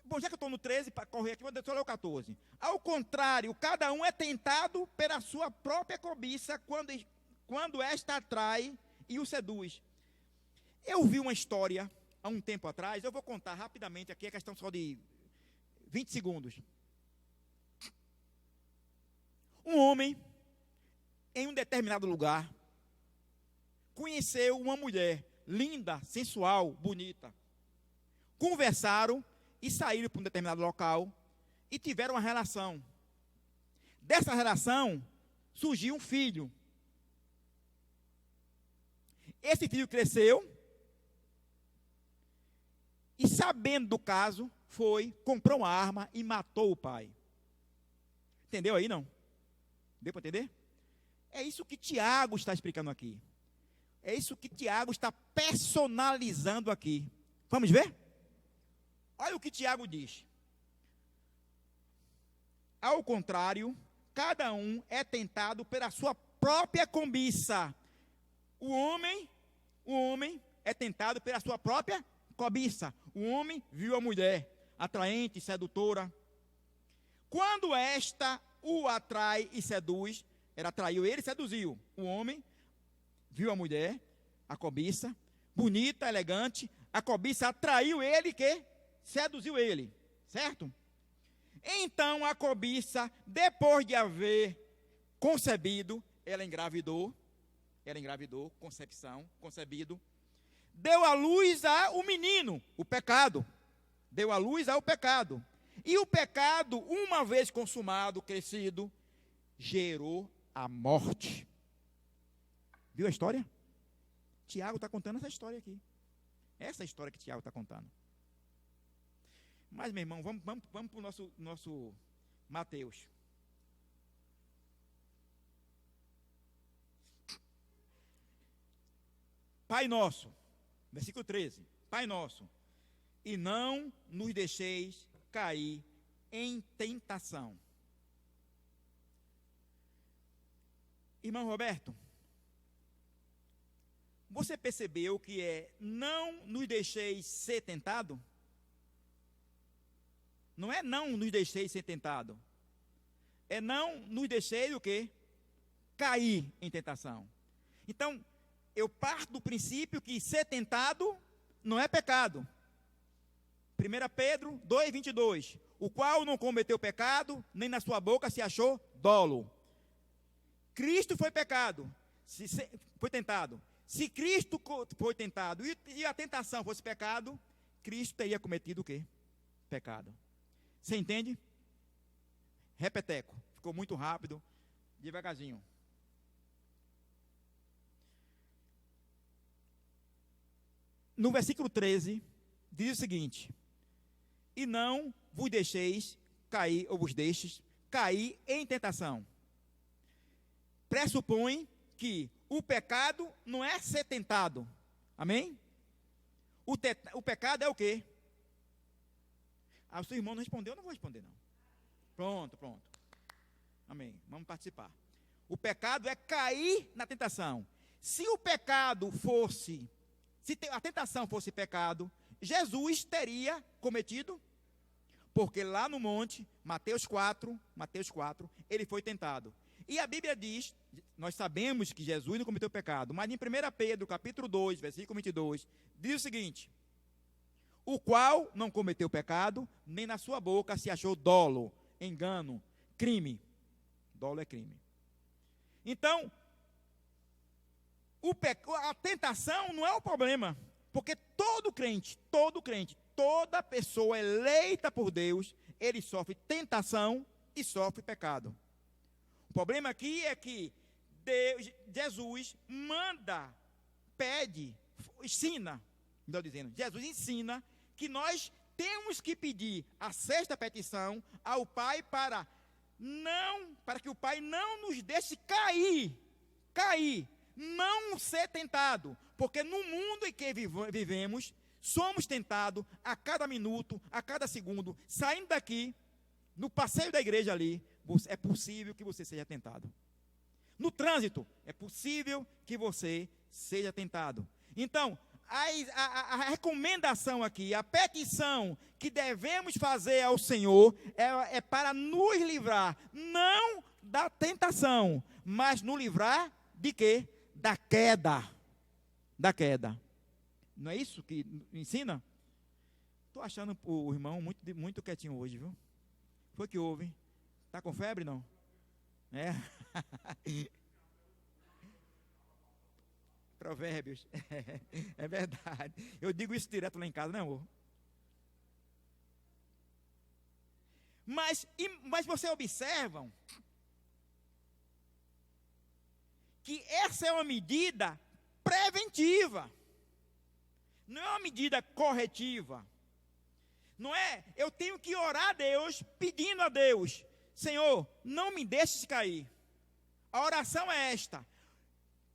Bom, já que eu estou no 13, para correr aqui, vou ler o 14. Ao contrário, cada um é tentado pela sua própria cobiça quando esta atrai e o seduz. Eu vi uma história há um tempo atrás, eu vou contar rapidamente aqui, é questão só de 20 segundos. Um homem, em um determinado lugar, conheceu uma mulher linda, sensual, bonita. Conversaram e saíram para um determinado local e tiveram uma relação. Dessa relação surgiu um filho. Esse filho cresceu e, sabendo do caso, comprou uma arma e matou o pai. Entendeu aí, não? Deu para entender? É isso que Tiago está explicando aqui. É isso que Tiago está personalizando aqui. Vamos ver? Olha o que Tiago diz. Ao contrário, cada um é tentado pela sua própria cobiça. O homem é tentado pela sua própria cobiça. O homem viu a mulher atraente, sedutora. Quando esta o atrai e seduz, ela atraiu ele e seduziu. O homem viu a mulher, a cobiça, bonita, elegante. A cobiça atraiu ele que seduziu ele, certo? Então a cobiça, depois de haver concebido, ela engravidou, concebido, deu à luz ao menino, o pecado, deu à luz ao pecado. E o pecado, uma vez consumado, crescido, gerou a morte. Viu a história? Tiago está contando essa história aqui. Essa história que Tiago está contando. Mas, meu irmão, vamos para o nosso Mateus. Pai nosso, versículo 13. Pai nosso, e não nos deixeis cair em tentação. Irmão Roberto, você percebeu que não nos deixeis ser tentado? Não é não nos deixeis ser tentado. É não nos deixeis o quê? Cair em tentação. Então, eu parto do princípio que ser tentado não é pecado. 1 Pedro 2,22. O qual não cometeu pecado, nem na sua boca se achou dolo. Cristo foi pecado, foi tentado. Se Cristo foi tentado e a tentação fosse pecado, Cristo teria cometido o quê? Pecado. Você entende? Repeteco. Ficou muito rápido, devagarzinho. No versículo 13, diz o seguinte: e não vos deixeis cair, ou vos deixes cair em tentação. Pressupõe que o pecado não é ser tentado. Amém? O pecado é o quê? O seu irmão não respondeu, eu não vou responder não. Pronto. Amém. Vamos participar. O pecado é cair na tentação. Se o pecado fosse, se a tentação fosse pecado, Jesus teria cometido, porque lá no monte, Mateus 4, ele foi tentado. E a Bíblia diz, nós sabemos que Jesus não cometeu pecado, mas em 1 Pedro, capítulo 2, versículo 22, diz o seguinte: o qual não cometeu pecado, nem na sua boca se achou dolo, engano, crime. Dolo é crime. Então, a tentação não é o problema, porque todo crente, toda pessoa eleita por Deus, ele sofre tentação e sofre pecado. O problema aqui é que Jesus manda, pede, ensina, melhor dizendo, Jesus ensina que nós temos que pedir a sexta petição ao Pai para que o Pai não nos deixe cair, não ser tentado, porque no mundo em que vivemos, somos tentados a cada minuto, a cada segundo. Saindo daqui, no passeio da igreja ali, é possível que você seja tentado. No trânsito, é possível que você seja tentado. Então, a recomendação aqui, a petição que devemos fazer ao Senhor é para nos livrar, não da tentação, mas nos livrar de quê? Da queda. Não é isso que ensina? Estou achando o irmão muito quietinho hoje, viu? Foi que houve? Está com febre, não? É. Provérbios. É verdade. Eu digo isso direto lá em casa, não, amor? Mas vocês observam que essa é uma medida preventiva. Não é uma medida corretiva. Não é, eu tenho que orar a Deus, pedindo a Deus: Senhor, não me deixes cair. A oração é esta.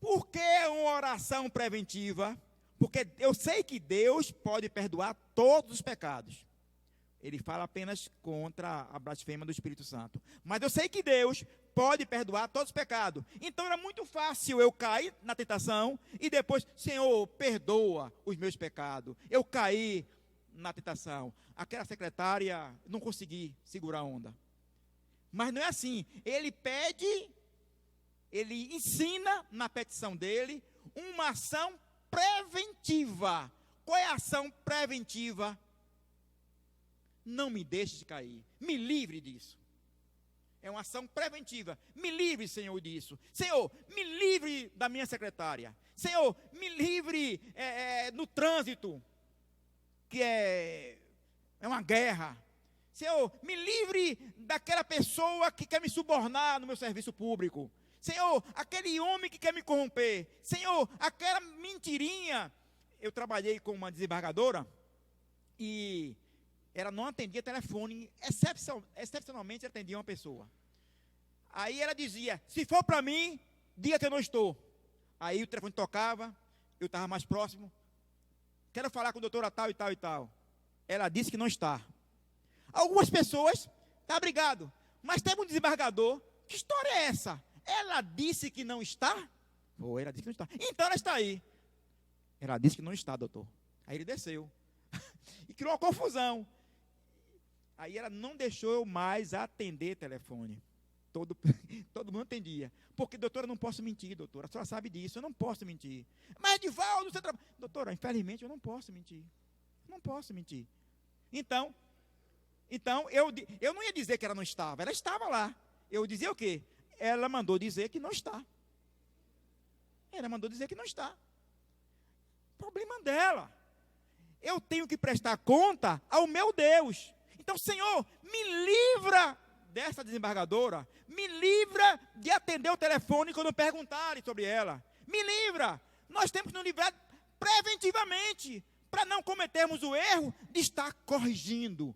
Por que uma oração preventiva? Porque eu sei que Deus pode perdoar todos os pecados. Ele fala apenas contra a blasfêmia do Espírito Santo. Mas eu sei que Deus pode perdoar todos os pecados. Então era muito fácil eu cair na tentação e depois, Senhor, perdoa os meus pecados. Eu caí na tentação. Aquela secretária, não consegui segurar a onda. Mas não é assim. Ele pede, ele ensina na petição dele uma ação preventiva. Qual é a ação preventiva? Não me deixe de cair. Me livre disso. É uma ação preventiva. Me livre, Senhor, disso. Senhor, me livre da minha secretária. Senhor, me livre no trânsito, que é uma guerra. Senhor, me livre daquela pessoa que quer me subornar no meu serviço público. Senhor, aquele homem que quer me corromper. Senhor, aquela mentirinha. Eu trabalhei com uma desembargadora e ela não atendia telefone, excepcionalmente atendia uma pessoa. Aí ela dizia, se for para mim, diga que eu não estou. Aí o telefone tocava, eu estava mais próximo. Quero falar com a doutora tal e tal e tal. Ela disse que não está. Algumas pessoas, tá obrigado, mas teve um desembargador, que história é essa? Ela disse que não está? Ela disse que não está. Então ela está aí. Ela disse que não está, doutor. Aí ele desceu. E criou uma confusão. Aí ela não deixou eu mais atender telefone. Todo mundo atendia. Porque, doutora, eu não posso mentir, doutora. A senhora sabe disso, eu não posso mentir. Mas, Edivaldo, você trabalha. Doutora, infelizmente eu não posso mentir. Não posso mentir. Então eu não ia dizer que ela não estava. Ela estava lá. Eu dizia o quê? Ela mandou dizer que não está. Ela mandou dizer que não está. Problema dela. Eu tenho que prestar conta ao meu Deus. Então, Senhor, me livra dessa desembargadora. Me livra de atender o telefone quando perguntarem sobre ela. Me livra. Nós temos que nos livrar preventivamente, para não cometermos o erro de estar corrigindo.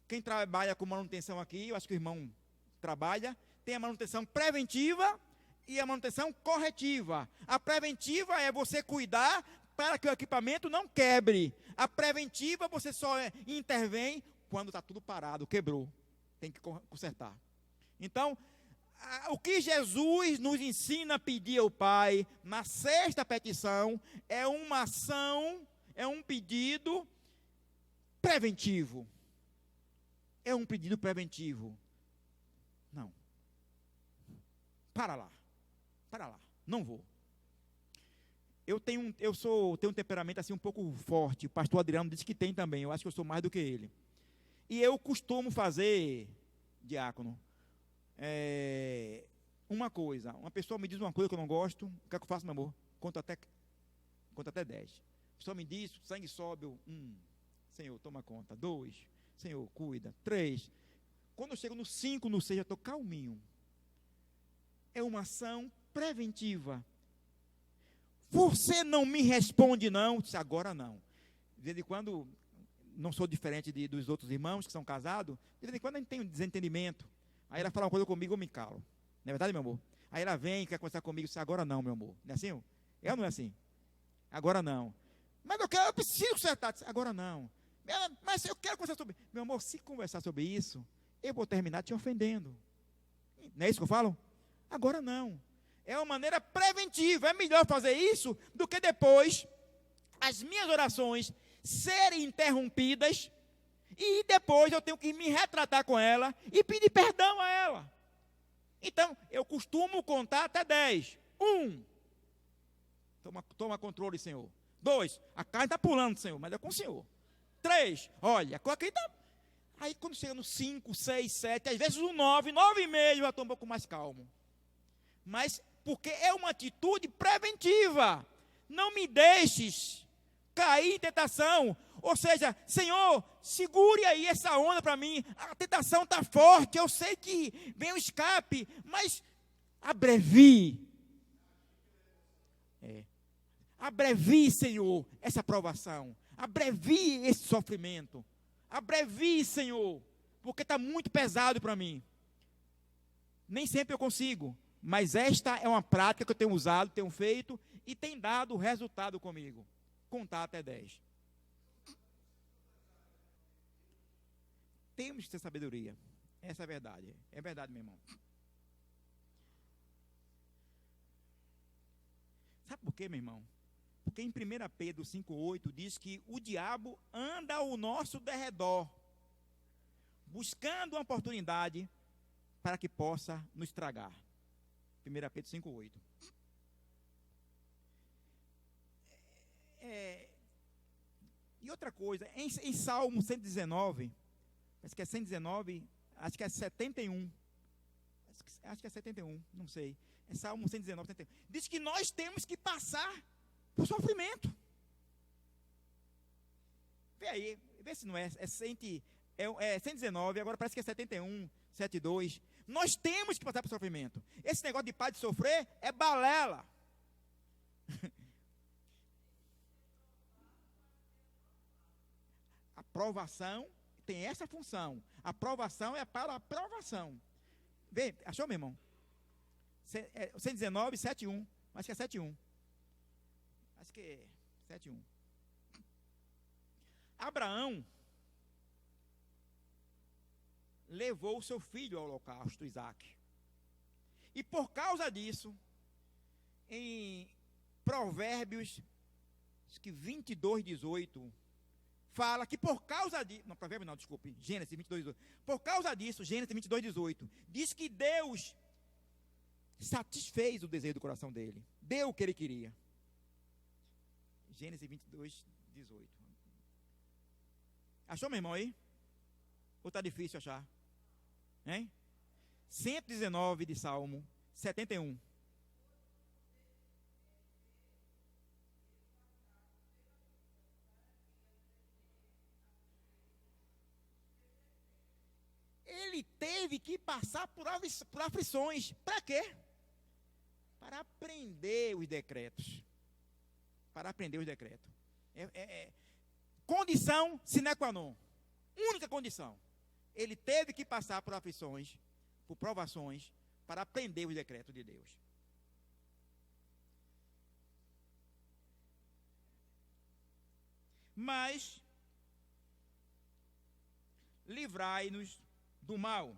Quem trabalha com manutenção aqui, eu acho que o irmão trabalha, tem a manutenção preventiva e a manutenção corretiva. A preventiva é você cuidar para que o equipamento não quebre. A preventiva, você só intervém quando está tudo parado, quebrou. Tem que consertar. Então, o que Jesus nos ensina a pedir ao Pai, na sexta petição, é uma ação, é um pedido preventivo. É um pedido preventivo. Não. Para lá. Não vou. Eu tenho um temperamento assim um pouco forte. O pastor Adriano disse que tem também. Eu acho que eu sou mais do que ele. E eu costumo fazer, diácono, uma coisa. Uma pessoa me diz uma coisa que eu não gosto. O que é que eu faço, meu amor? Conto até 10. A pessoa me diz, o sangue sobe. Senhor, toma conta. 2, Senhor, cuida. 3. Quando eu chego no 5, no 6, eu estou calminho. É uma ação preventiva. Você não me responde não? Disse, agora não. De vez em quando, não sou diferente dos outros irmãos que são casados, de vez em quando a gente tem um desentendimento. Aí ela fala uma coisa comigo, eu me calo. Não é verdade, meu amor? Aí ela vem, quer conversar comigo, disse, agora não, meu amor. Não é assim? Eu não é assim. Agora não. Mas eu preciso consertar. Disse, agora não. Mas eu quero conversar sobre... Meu amor, se conversar sobre isso, eu vou terminar te ofendendo. Não é isso que eu falo? Agora não. É uma maneira preventiva. É melhor fazer isso do que depois as minhas orações serem interrompidas e depois eu tenho que me retratar com ela e pedir perdão a ela. Então, eu costumo contar até 10. 1. Toma controle, Senhor. 2. A carne está pulando, Senhor, mas é com o Senhor. 3. Olha, aqui está... Aí quando chega no 5, 6, 7, às vezes o 9, 9,5, já estou um pouco mais calmo. Mas porque é uma atitude preventiva. Não me deixes cair em tentação. Ou seja, Senhor, segure aí essa onda para mim. A tentação está forte, eu sei que vem um escape, mas abrevie. Abrevie, Senhor, essa provação. Abrevie esse sofrimento. Abrevie, Senhor, porque está muito pesado para mim. Nem sempre eu consigo, mas esta é uma prática que eu tenho usado, tenho feito e tem dado resultado comigo. Contar até 10. temos que ter sabedoria. Essa é a verdade. É verdade, meu irmão. Sabe por quê, meu irmão? Porque em 1 Pedro 5,8 diz que o diabo anda ao nosso derredor, buscando uma oportunidade para que possa nos tragar. 1 Pedro 5,8. E outra coisa, em Salmo 119, acho que é 119, acho que é 71, acho que é 71, não sei, é Salmo 119, 71, diz que nós temos que passar por sofrimento. Vê aí, vê se não é 119, agora parece que é 71, 72, nós temos que passar por sofrimento. Esse negócio de parar de sofrer é balela. A provação tem essa função. A provação é para a aprovação. Vê, achou, meu irmão? 119, 7,1. Acho que é 7,1. Acho que é 7,1. Abraão levou o seu filho ao holocausto, Isaque. E por causa disso, em Provérbios 22:18, fala que por causa disso, não, Provérbio não, desculpe, Gênesis 22:18. Por causa disso, Gênesis 22:18, diz que Deus satisfez o desejo do coração dele, deu o que ele queria. Gênesis 22:18. Achou, meu irmão, aí? Ou está difícil achar? Hein? 119 de Salmo 71. Ele teve que passar por aflições. Para quê? Para aprender os decretos. Para aprender os decretos. Condição sine qua non. Única condição. Ele teve que passar por aflições, por provações, para aprender os decretos de Deus. Mas livrai-nos do mal.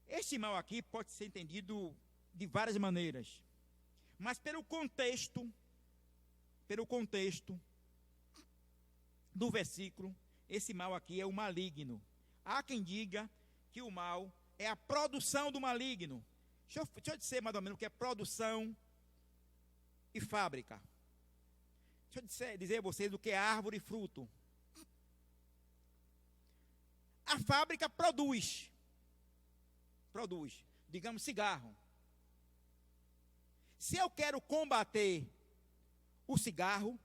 Este mal aqui pode ser entendido de várias maneiras, mas pelo contexto do versículo, esse mal aqui é o maligno. Há quem diga que o mal é a produção do maligno. Deixa eu dizer mais ou menos o que é produção e fábrica. Deixa eu dizer a vocês o que é árvore e fruto. A fábrica produz, digamos, cigarro. Se eu quero combater o cigarro,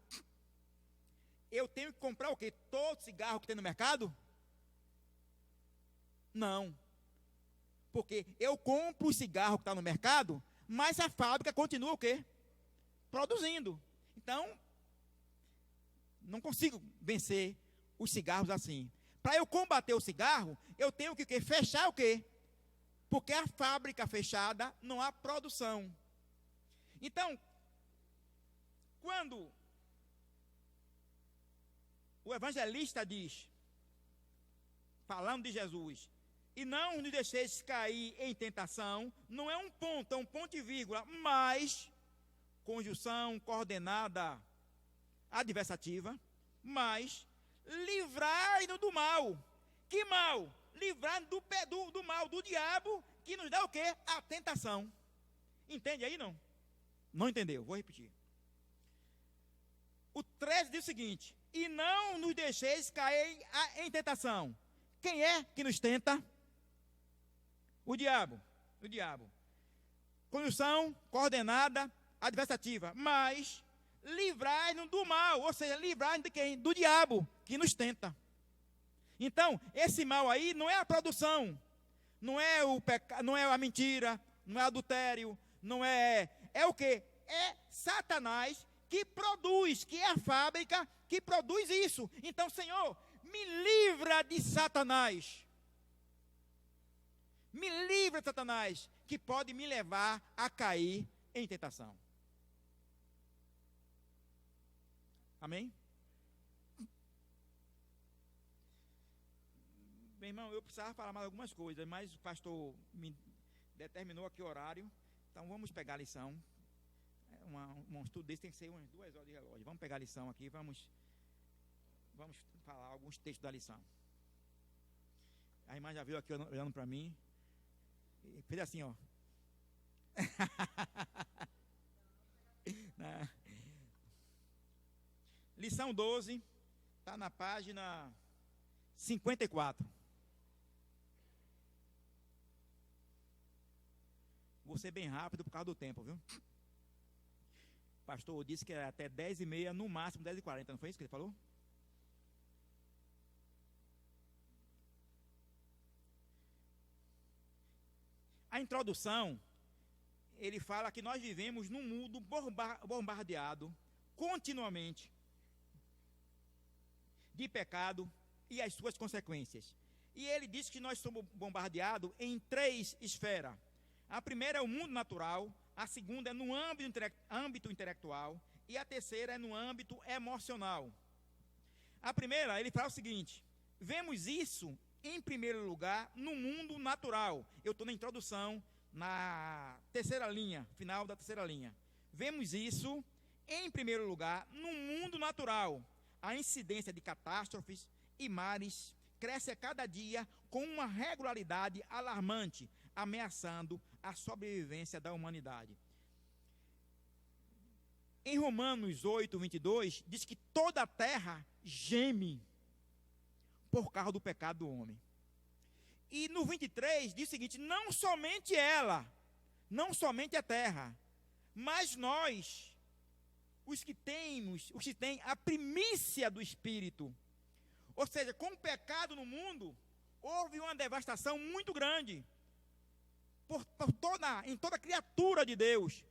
eu tenho que comprar o quê? Todo cigarro que tem no mercado? Não. Porque eu compro o cigarro que está no mercado, mas a fábrica continua o quê? Produzindo. Então, não consigo vencer os cigarros assim. Para eu combater o cigarro, eu tenho que fechar o quê? Porque a fábrica fechada, não há produção. Então, quando o evangelista diz, falando de Jesus, e não nos deixeis cair em tentação, não é um ponto, é um ponto e vírgula, mas, conjunção coordenada adversativa, mas, livrai-nos do mal. Que mal? Livrai-nos do mal, do diabo, que nos dá o quê? A tentação. Entende aí, não? Não entendeu, vou repetir. O 13 diz o seguinte: e não nos deixeis cair em tentação. Quem é que nos tenta? O diabo. Conjunção coordenada adversativa. Mas livrai-nos do mal, ou seja, livrai-nos de quem? Do diabo, que nos tenta. Então, esse mal aí não é a produção, não é o pecado, não é a mentira, não é adultério, não é o quê? É Satanás que produz, que é a fábrica que produz isso. Então, Senhor, me livra de Satanás. Me livra de Satanás, que pode me levar a cair em tentação. Amém? Meu irmão, eu precisava falar mais algumas coisas, mas o pastor me determinou aqui o horário, então vamos pegar a lição. Um estudo desse tem que ser umas 2 horas de relógio. Vamos pegar a lição aqui, vamos falar alguns textos da lição. A irmã já viu aqui olhando para mim, e fez assim, ó. Lição 12, está na página 54. Vou ser bem rápido por causa do tempo, viu? O pastor disse que era até 10h30, no máximo 10h40, não foi isso que ele falou? A introdução, ele fala que nós vivemos num mundo bombardeado continuamente de pecado e as suas consequências. E ele diz que nós somos bombardeados em 3 esferas. A primeira é o mundo natural, a segunda é no âmbito intelectual e a terceira é no âmbito emocional. A primeira, ele fala o seguinte: vemos isso, em primeiro lugar, no mundo natural. Eu estou na introdução, na terceira linha, final da terceira linha. Vemos isso, em primeiro lugar, no mundo natural. A incidência de catástrofes e males cresce a cada dia com uma regularidade alarmante, ameaçando a sobrevivência da humanidade. Em Romanos 8:22, diz que toda a terra geme por causa do pecado do homem. E no 23 diz o seguinte: não somente ela, não somente a terra, mas nós, os que têm a primícia do Espírito. Ou seja, com o pecado no mundo, houve uma devastação muito grande em toda criatura de Deus.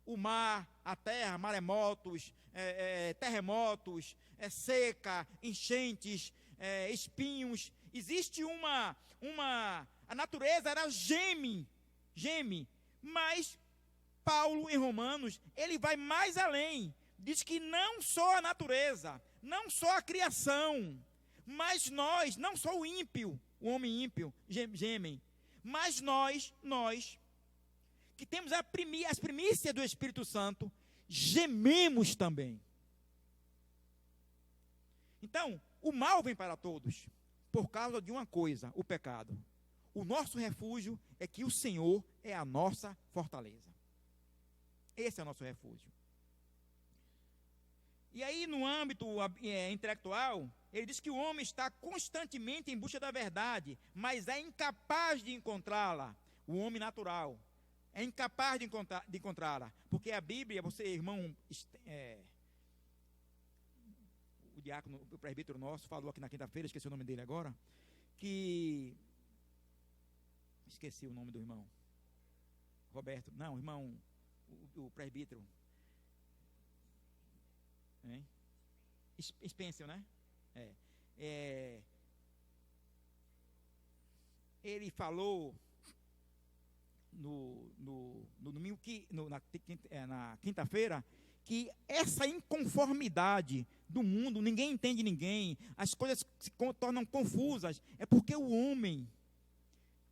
O mar, a terra, maremotos, terremotos, seca, enchentes, espinhos. Existe a natureza, ela geme, mas Paulo, em Romanos, ele vai mais além. Diz que não só a natureza, não só a criação, mas nós, não só o ímpio, o homem ímpio, gemem, mas nós, que temos as primícias do Espírito Santo, gememos também. Então, o mal vem para todos, por causa de uma coisa, o pecado. O nosso refúgio é que o Senhor é a nossa fortaleza. Esse é o nosso refúgio. E aí, no âmbito intelectual, ele diz que o homem está constantemente em busca da verdade, mas é incapaz de encontrá-la. O homem natural é incapaz de encontrá-la, porque a Bíblia, você, irmão, o diácono, o presbítero nosso, falou aqui na quinta-feira, esqueci o nome dele agora, que... Esqueci o nome do irmão. Roberto. Não, irmão, o presbítero. Spencer, né? Ele falou no domingo, na quinta-feira, que essa inconformidade do mundo, ninguém entende ninguém, as coisas se tornam confusas, é porque o homem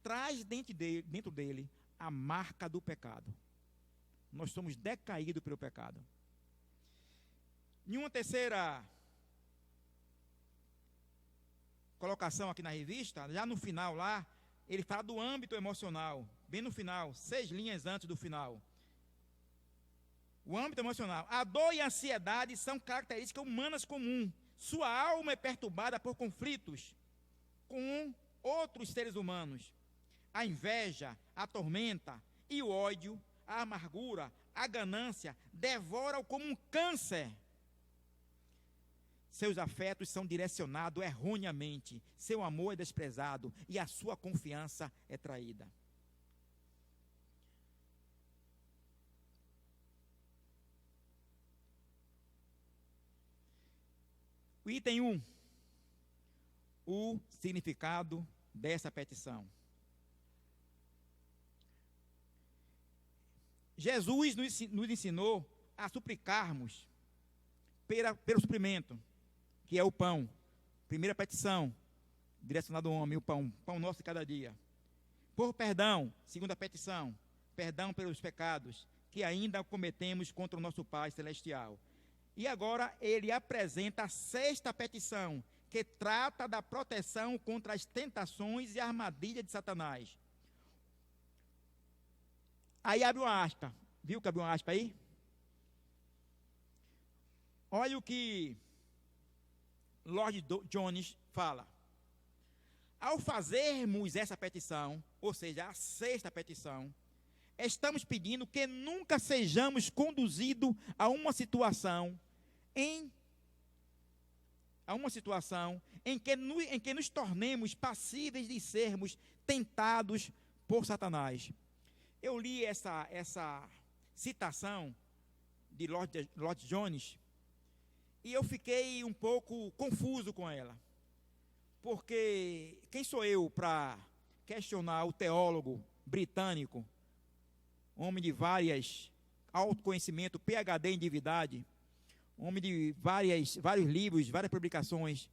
traz dentro dele a marca do pecado. Nós somos decaídos pelo pecado. Em uma terceira colocação aqui na revista, já no final lá, ele fala do âmbito emocional, bem no final, 6 linhas antes do final. O âmbito emocional. A dor e a ansiedade são características humanas comuns. Sua alma é perturbada por conflitos com outros seres humanos. A inveja, a tormenta e o ódio, a amargura, a ganância devoram como um câncer. Seus afetos são direcionados erroneamente, seu amor é desprezado e a sua confiança é traída. O item 1, o significado dessa petição. Jesus nos ensinou a suplicarmos pelo suprimento, que é o pão. Primeira petição direcionado ao homem, o pão nosso de cada dia. Por perdão, segunda petição, perdão pelos pecados que ainda cometemos contra o nosso Pai Celestial. E agora ele apresenta a sexta petição, que trata da proteção contra as tentações e armadilhas de Satanás. Aí abre uma aspa. Viu que abriu uma aspa aí? Olha o que Lloyd Jones fala. Ao fazermos essa petição, ou seja, a sexta petição, estamos pedindo que nunca sejamos conduzidos a uma situação em que nos tornemos passíveis de sermos tentados por Satanás. Eu li essa citação de Lloyd Jones e eu fiquei um pouco confuso com ela. Porque quem sou eu para questionar o teólogo britânico, homem de vários autoconhecimento, PhD em divindade, homem de vários livros, várias publicações.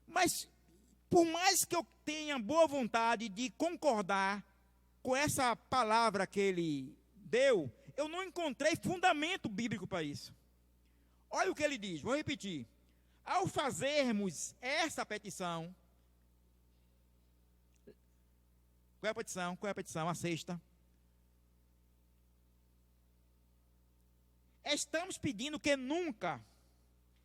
Mas, por mais que eu tenha boa vontade de concordar com essa palavra que ele deu, eu não encontrei fundamento bíblico para isso. Olha o que ele diz, vou repetir. Ao fazermos essa petição, qual é a petição? Qual é a petição? A sexta. Estamos pedindo que nunca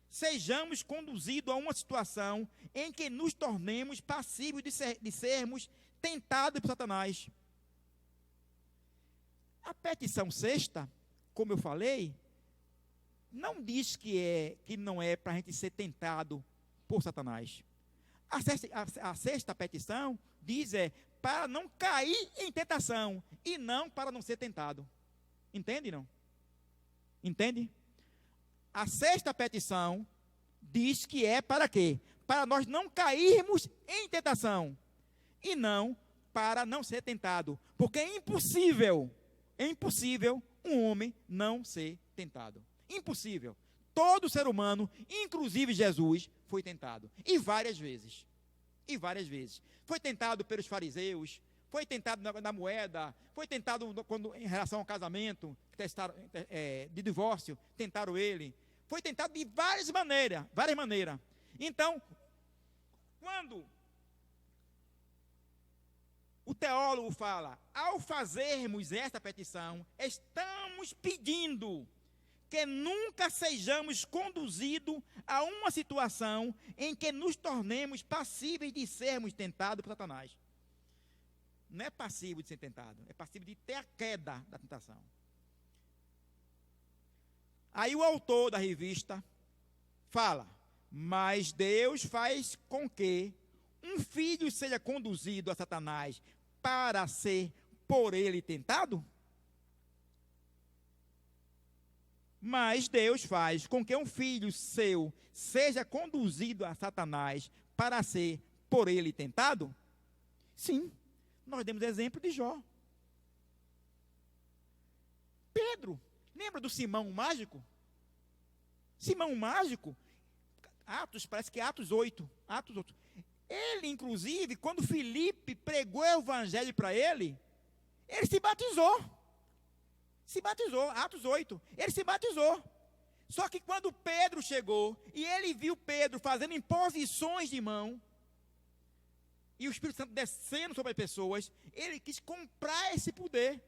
sejamos conduzidos a uma situação em que nos tornemos passíveis de sermos tentados por Satanás. A petição sexta, como eu falei, não diz que não é para a gente ser tentado por Satanás. A sexta petição diz para não cair em tentação e não para não ser tentado. Entende, não? Entende? A sexta petição diz que é para quê? Para nós não cairmos em tentação e não para não ser tentado, porque é impossível um homem não ser tentado. Impossível. Todo ser humano, inclusive Jesus, foi tentado. E várias vezes. Foi tentado pelos fariseus, foi tentado na moeda, foi tentado em relação ao casamento, de divórcio, tentaram ele. Foi tentado de várias maneiras. Então, quando o teólogo fala, ao fazermos esta petição, estamos pedindo que nunca sejamos conduzidos a uma situação em que nos tornemos passíveis de sermos tentados por Satanás. Não é passivo de ser tentado, é passivo de ter a queda da tentação. Aí o autor da revista fala, mas Deus faz com que um filho seja conduzido a Satanás para ser por ele tentado? Mas Deus faz com que um filho seu seja conduzido a Satanás para ser por ele tentado? Sim, nós demos exemplo de Jó. Pedro, lembra do Simão Mágico? Simão Mágico, parece que é Atos 8. Ele, inclusive, quando Filipe pregou o evangelho para ele se batizou. Atos 8, ele se batizou. Só que quando Pedro chegou, e ele viu Pedro fazendo imposições de mão, e o Espírito Santo descendo sobre as pessoas, ele quis comprar esse poder.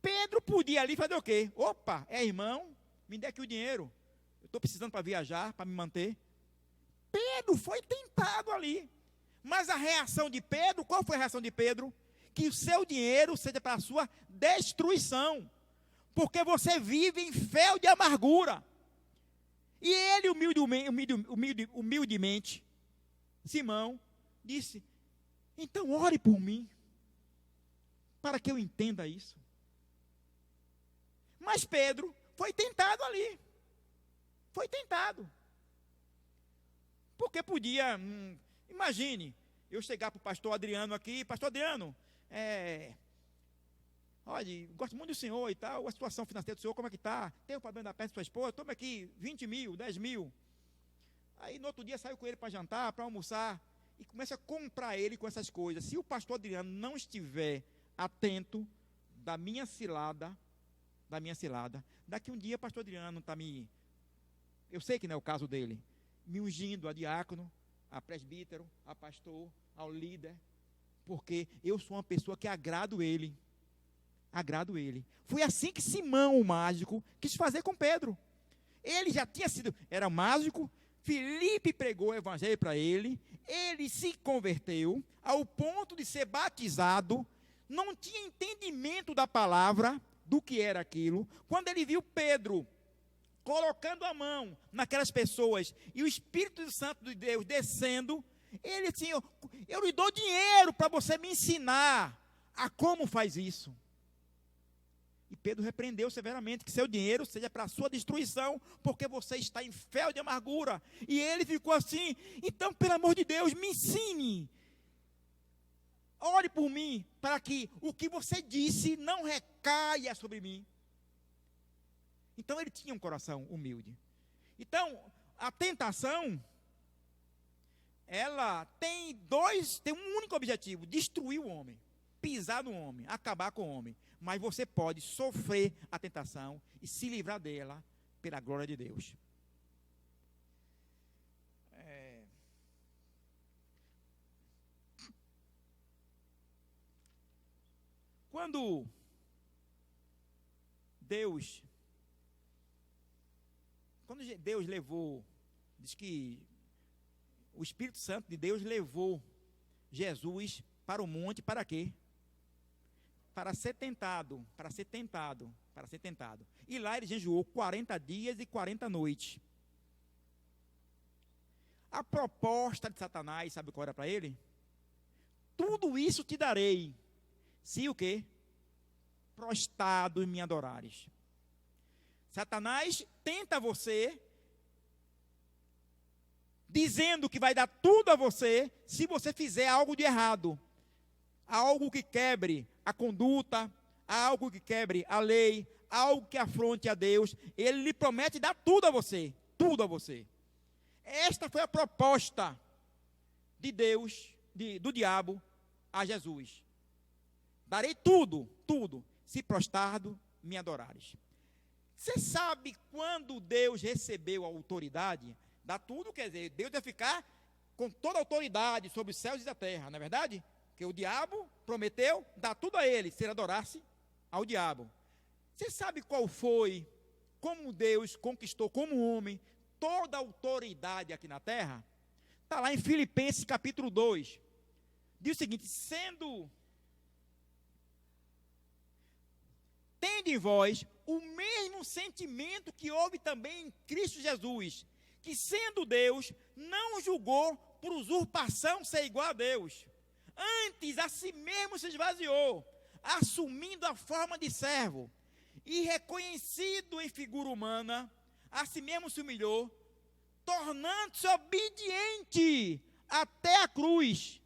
Pedro podia ali fazer o quê? Opa, irmão, me dê aqui o dinheiro, eu estou precisando para viajar, para me manter. Pedro foi tentado ali, mas a reação de Pedro, qual foi a reação de Pedro? Que o seu dinheiro seja para a sua destruição, porque você vive em fel de amargura. E ele, humildemente, Simão, disse, então ore por mim, para que eu entenda isso. Mas Pedro foi tentado ali, porque podia, imagine, eu chegar para o pastor Adriano aqui, pastor Adriano, olha, gosto muito do senhor e tal, a situação financeira do senhor, como é que está? Tem o problema da perna da sua esposa, toma aqui 20 mil, 10 mil. Aí no outro dia saiu com ele para jantar, para almoçar, e começa a comprar ele com essas coisas. Se o pastor Adriano não estiver atento da minha cilada, daqui um dia o pastor Adriano está eu sei que não é o caso dele, me ungindo a diácono, a presbítero, a pastor, ao líder, porque eu sou uma pessoa que agrado ele. Foi assim que Simão, o mágico, quis fazer com Pedro. Ele já era mágico, Filipe pregou o evangelho para ele se converteu ao ponto de ser batizado, não tinha entendimento da palavra, do que era aquilo. Quando ele viu Pedro colocando a mão naquelas pessoas e o Espírito Santo de Deus descendo, ele disse: eu lhe dou dinheiro para você me ensinar a como faz isso. E Pedro repreendeu severamente que seu dinheiro seja para a sua destruição, porque você está em fel de amargura. E ele ficou assim: então, pelo amor de Deus, me ensine, ore por mim, para que o que você disse não recaia sobre mim. Então ele tinha um coração humilde. Então, a tentação, ela tem um único objetivo: destruir o homem, pisar no homem, acabar com o homem. Mas você pode sofrer a tentação e se livrar dela pela glória de Deus. Quando Deus levou, diz que o Espírito Santo de Deus levou Jesus para o monte, para quê? Para ser tentado. E lá ele jejuou 40 dias e 40 noites. A proposta de Satanás, sabe qual era para ele? Tudo isso te darei, se o quê? Prostrado me adorares. Satanás tenta você, dizendo que vai dar tudo a você, se você fizer algo de errado. Algo que quebre a conduta, algo que quebre a lei, algo que afronte a Deus. Ele lhe promete dar tudo a você, tudo a você. Esta foi a proposta de Deus, do diabo a Jesus: darei tudo, se prostrado me adorares. Você sabe quando Deus recebeu a autoridade? Dá tudo, quer dizer, Deus ia ficar com toda a autoridade sobre os céus e a terra, não é verdade? Porque o diabo prometeu dar tudo a ele, se ele adorasse ao diabo. Você sabe qual foi, como Deus conquistou como homem toda a autoridade aqui na terra? Está lá em Filipenses capítulo 2. Diz o seguinte: tende em vós o mesmo sentimento que houve também em Cristo Jesus, que sendo Deus, não julgou por usurpação ser igual a Deus. Antes, a si mesmo se esvaziou, assumindo a forma de servo, e reconhecido em figura humana, a si mesmo se humilhou, tornando-se obediente até a cruz.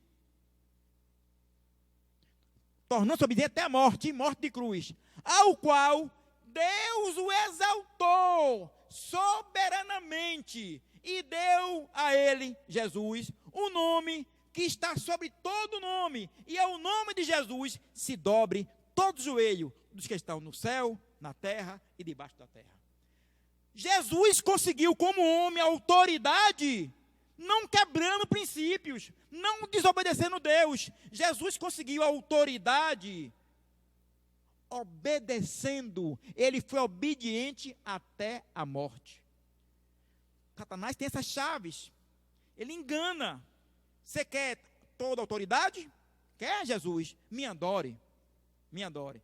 Tornando-se obediente até a morte, e morte de cruz, ao qual Deus o exaltou soberanamente e deu a ele, Jesus, o nome que está sobre todo nome, e ao nome de Jesus se dobre todo joelho dos que estão no céu, na terra e debaixo da terra. Jesus conseguiu como homem a autoridade, não quebrando princípios, não desobedecendo Deus. Jesus conseguiu a autoridade obedecendo. Ele foi obediente até a morte. Satanás tem essas chaves. Ele engana. Você quer toda a autoridade? Quer, Jesus? Me adore. Me adore.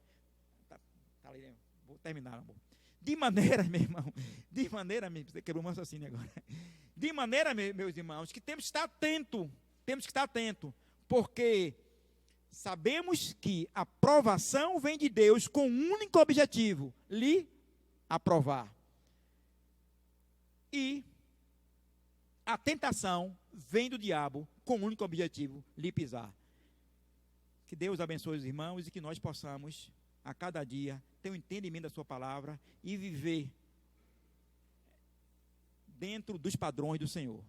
Tá ali, vou terminar, amor. De maneira, meu irmão, você quebrou um raciocínio agora. De maneira, meus irmãos, que temos que estar atento, porque sabemos que a aprovação vem de Deus com um único objetivo: lhe aprovar. E a tentação vem do diabo com o único objetivo: lhe pisar. Que Deus abençoe os irmãos e que nós possamos, a cada dia, ter um entendimento da sua palavra e viver dentro dos padrões do Senhor.